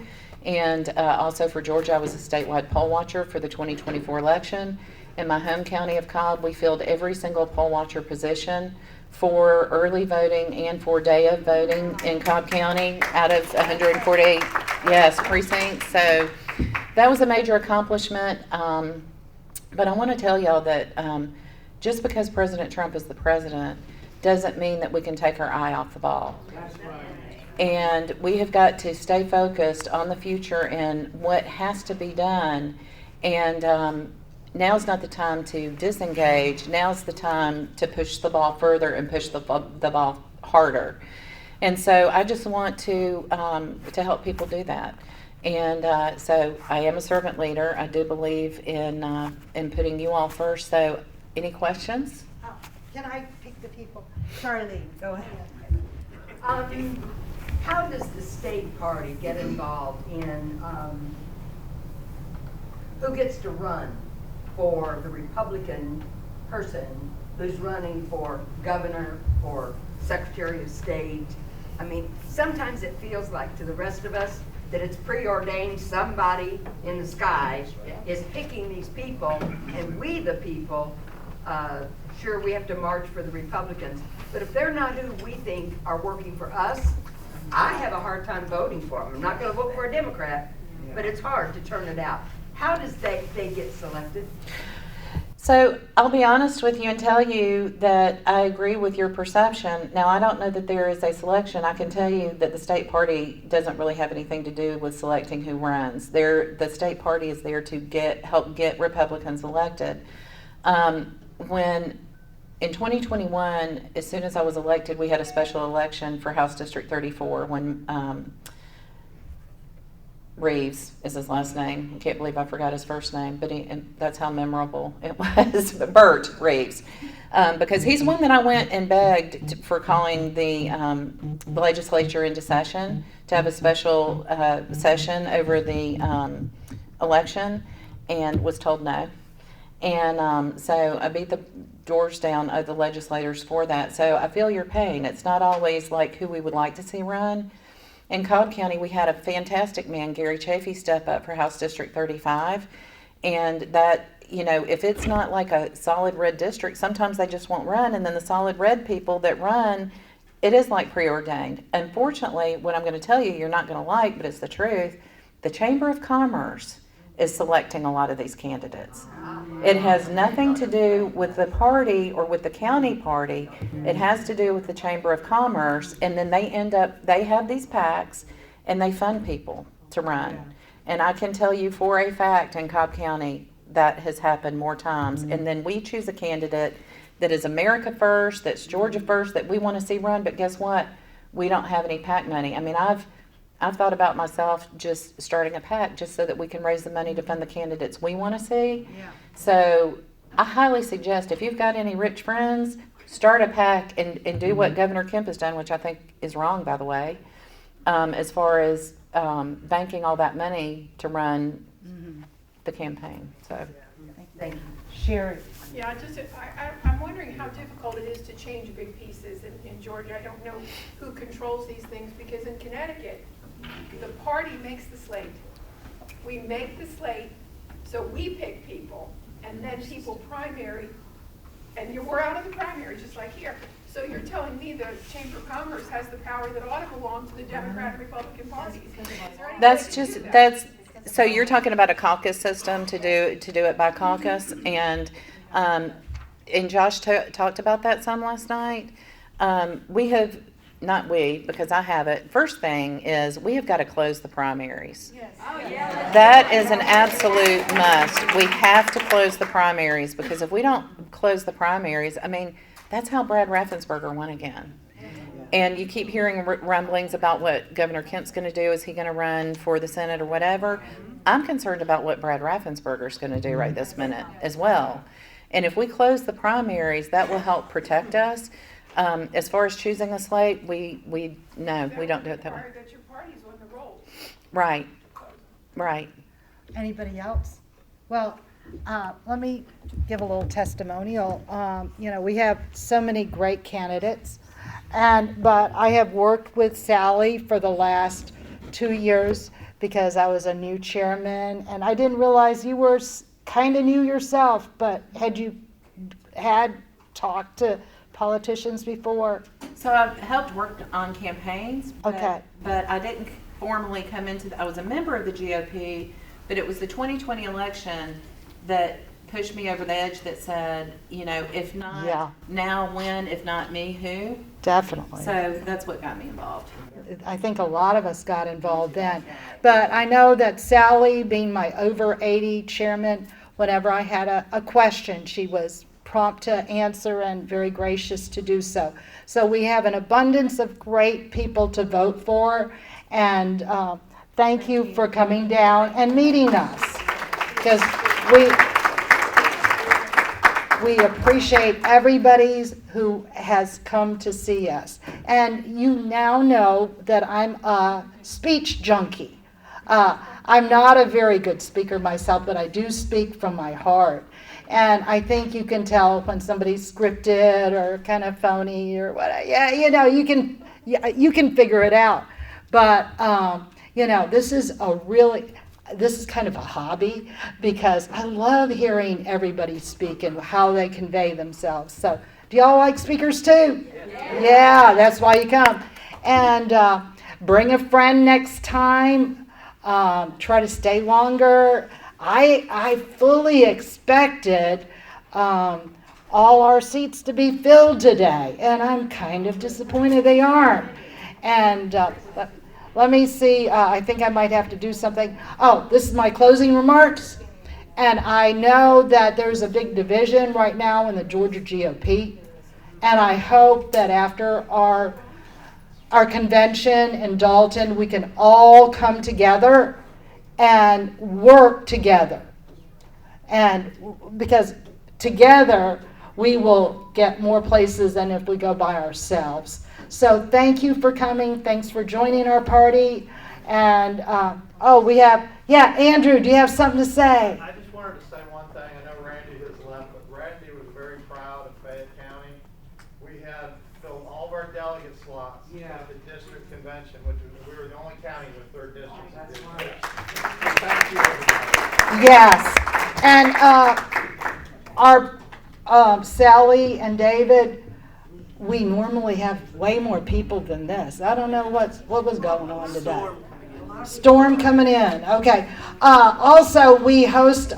And also for Georgia, I was a statewide poll watcher for the 2024 election. In my home county of Cobb, we filled every single poll watcher position for early voting and for day of voting in Cobb County out of 148, precincts. So that was a major accomplishment. But I want to tell y'all that just because President Trump is the president doesn't mean that we can take our eye off the ball. That's right. And we have got to stay focused on the future and what has to be done. And now's not the time to disengage. Now's the time to push the ball further and push the ball harder. And so I just want to help people do that. And so I am a servant leader. I do believe in putting you all first. So any questions? Oh, can I pick the people? Charlene, go ahead. How does the state party get involved in who gets to run for the Republican person who's running for governor or secretary of state? I mean, sometimes it feels like to the rest of us that it's preordained. Somebody in the sky is picking these people, and we the people, sure, we have to march for the Republicans, but if they're not who we think are working for us, I have a hard time voting for them. I'm not gonna vote for a Democrat, but it's hard to turn it out. How does they get selected? So I'll be honest with you and tell you that I agree with your perception. Now, I don't know that there is a selection. I can tell you that the state party doesn't really have anything to do with selecting who runs. The state party is there to help get Republicans elected. When in 2021, as soon as I was elected, we had a special election for House District 34 when Reeves is his last name. I can't believe I forgot his first name, but and that's how memorable it was. Bert Reeves. Because he's one that I went and begged for calling the legislature into session to have a special session over the election, and was told no. And so I beat the doors down of the legislators for that. So I feel your pain. It's not always like who we would like to see run. In Cobb County, we had a fantastic man, Gary Chafee, step up for House District 35. And that, if it's not like a solid red district, sometimes they just won't run. And then the solid red people that run, it is like preordained. Unfortunately, what I'm going to tell you, you're not going to like, but it's the truth, the Chamber of Commerce is selecting a lot of these candidates. It has nothing to do with the party or with the county party. It has to do with the Chamber of Commerce, and then they have these PACs and they fund people to run. And I can tell you for a fact in Cobb County that has happened more times. And then we choose a candidate that is America first, that's Georgia first, that we want to see run, but guess what? We don't have any PAC money. I mean, I've thought about myself just starting a PAC just so that we can raise the money to fund the candidates we want to see. Yeah. So I highly suggest if you've got any rich friends, start a PAC and do what Governor Kemp has done, which I think is wrong, by the way, as far as banking all that money to run the campaign. So, Thank you. Sherry. Yeah, I'm wondering how difficult it is to change big pieces in Georgia. I don't know who controls these things, because in Connecticut, the party makes the slate. We make the slate, so we pick people, and then people primary, and we're out of the primary, just like here. So you're telling me the Chamber of Commerce has the power that ought to belong to the Democrat and Republican parties? So you're talking about a caucus system to do it by caucus, and Josh talked about that some last night. Because I have it. First thing is we have got to close the primaries. Yes. Oh, yeah. That is an absolute must. We have to close the primaries, because if we don't close the primaries, I mean, that's how Brad Raffensperger won again. And you keep hearing rumblings about what Governor Kemp's going to do. Is he going to run for the Senate or whatever? I'm concerned about what Brad Raffensperger is going to do right this minute as well. And if we close the primaries, that will help protect us. As far as choosing a slate, we don't do it that way. That your party's on the roll. Right. Anybody else? Well, let me give a little testimonial. We have so many great candidates, but I have worked with Sally for the last 2 years because I was a new chairman, and I didn't realize you were kind of new yourself, but had you talked to politicians before? So I've helped work on campaigns, but I didn't formally come into I was a member of the GOP, but it was the 2020 election that pushed me over the edge, that said, if not now, when? If not me, who? Definitely. So that's what got me involved. I think a lot of us got involved then. But I know that Sally, being my over 80 chairman, whenever I had a question, she was prompt to answer and very gracious to do so. So we have an abundance of great people to vote for, and thank you for coming down and meeting us, because we appreciate everybody who has come to see us. And you now know that I'm a speech junkie. I'm not a very good speaker myself, but I do speak from my heart. And I think you can tell when somebody's scripted or kind of phony or what. You can figure it out. But this is kind of a hobby, because I love hearing everybody speak and how they convey themselves. So, do y'all like speakers too? Yeah, that's why you come. And Bring a friend next time. Try to stay longer. I fully expected all our seats to be filled today, and I'm kind of disappointed they aren't. And let me see, I think I might have to do something. Oh, this is my closing remarks. And I know that there's a big division right now in the Georgia GOP. And I hope that after our convention in Dalton, we can all come together and work together. And because together we will get more places than if we go by ourselves. So thank you for coming. Thanks for joining our party. And Andrew, do you have something to say? I just wanted to say one thing. I know Randy has left, but Randy was very proud of Fayette County. We had filled all of our delegate slots at the district convention, which was, we were the only county in the 3rd district. That's right. Thank you, everybody. Yes. And our Sally and David, we normally have way more people than this. I don't know what was going on today. Storm coming in. Okay. Also, we host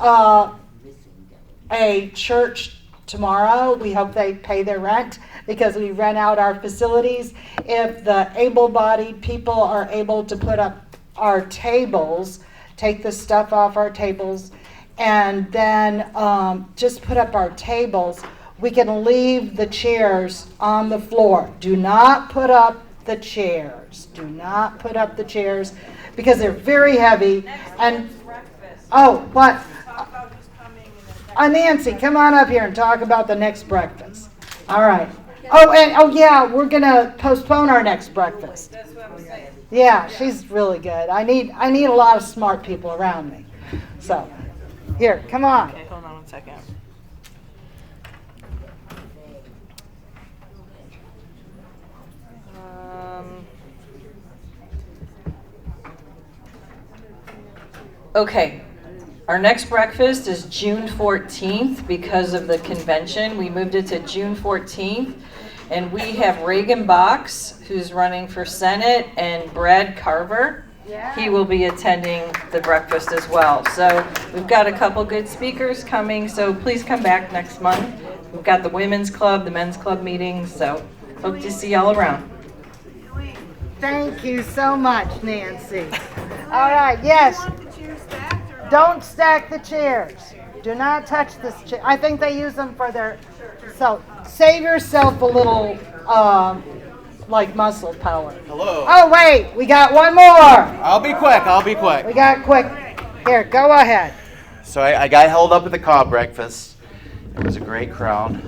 a church tomorrow. We hope they pay their rent because we rent out our facilities. If the able-bodied people are able to put up our tables, take the stuff off our tables, and then just put up our tables, we can leave the chairs on the floor. Do not put up the chairs. Do not put up the chairs because they're very heavy. What? Nancy, come on up here and talk about the next breakfast. All right. We're gonna postpone our next breakfast. That's what I'm saying. Yeah, she's really good. I need a lot of smart people around me. So, here, come on. Okay, hold on 1 second. Okay, our next breakfast is June 14th because of the convention. We moved it to June 14th. And we have Reagan Box, who's running for Senate, and Brad Carver. Yeah. He will be attending the breakfast as well. So we've got a couple good speakers coming, so please come back next month. We've got the women's club, the men's club meetings, so hope to see y'all around. Thank you so much, Nancy. All right, yes. Don't stack the chairs. Do not touch this chair. I think they use them for their... So save yourself a little, muscle power. Hello. Oh, wait. We got one more. I'll be quick. We got quick. Here, go ahead. So I got held up at the Cobb breakfast. It was a great crowd.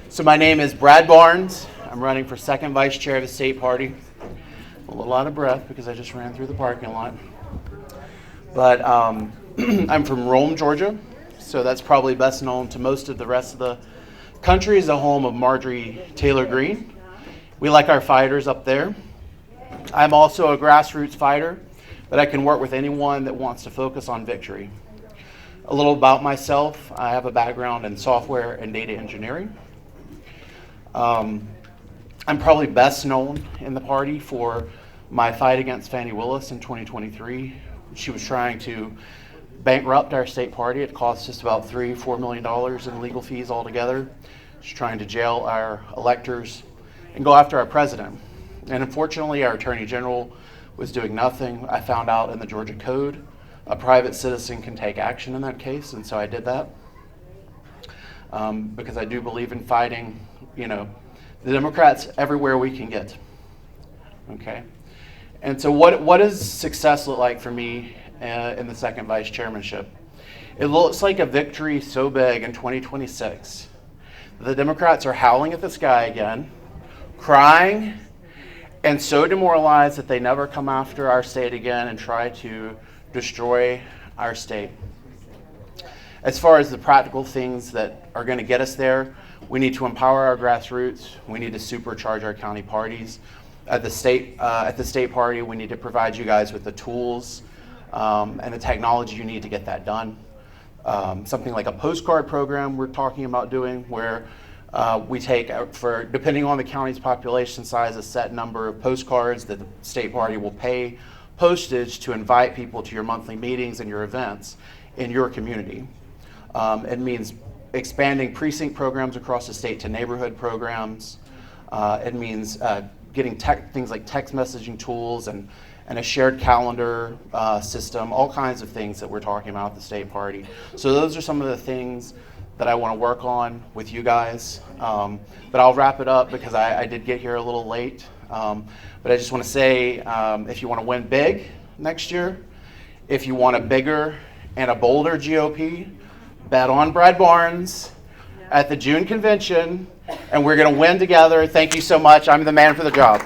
So my name is Brad Barnes. I'm running for second vice chair of the state party. A little out of breath because I just ran through the parking lot. But I'm from Rome, Georgia. So that's probably best known to most of the rest of the country as the home of Marjorie Taylor Greene. We like our fighters up there. I'm also a grassroots fighter, but I can work with anyone that wants to focus on victory. A little about myself. I have a background in software and data engineering. I'm probably best known in the party for my fight against Fani Willis in 2023. She was trying to bankrupt our state party. It cost us about $3-4 million in legal fees altogether. She's trying to jail our electors and go after our president. And unfortunately, our attorney general was doing nothing. I found out in the Georgia Code, a private citizen can take action in that case, and so I did that. Because I do believe in fighting, the Democrats everywhere we can get. Okay? And so what does success look like for me in the second vice chairmanship? It looks like a victory so big in 2026. The Democrats are howling at the sky again, crying, and so demoralized that they never come after our state again and try to destroy our state. As far as the practical things that are going to get us there, we need to empower our grassroots. We need to supercharge our county parties. At the state party, we need to provide you guys with the tools and the technology you need to get that done. Something like a postcard program we're talking about doing, where We take, for depending on the county's population size, a set number of postcards that the state party will pay postage to invite people to your monthly meetings and your events in your community. It means expanding precinct programs across the state to neighborhood programs. It means getting things like text messaging tools and a shared calendar system, all kinds of things that we're talking about at the state party. So those are some of the things that I want to work on with you guys. But I'll wrap it up because I did get here a little late. But I just want to say, if you want to win big next year, if you want a bigger and a bolder GOP, bet on Brad Barnes at the June convention, and we're going to win together. Thank you so much. I'm the man for the job.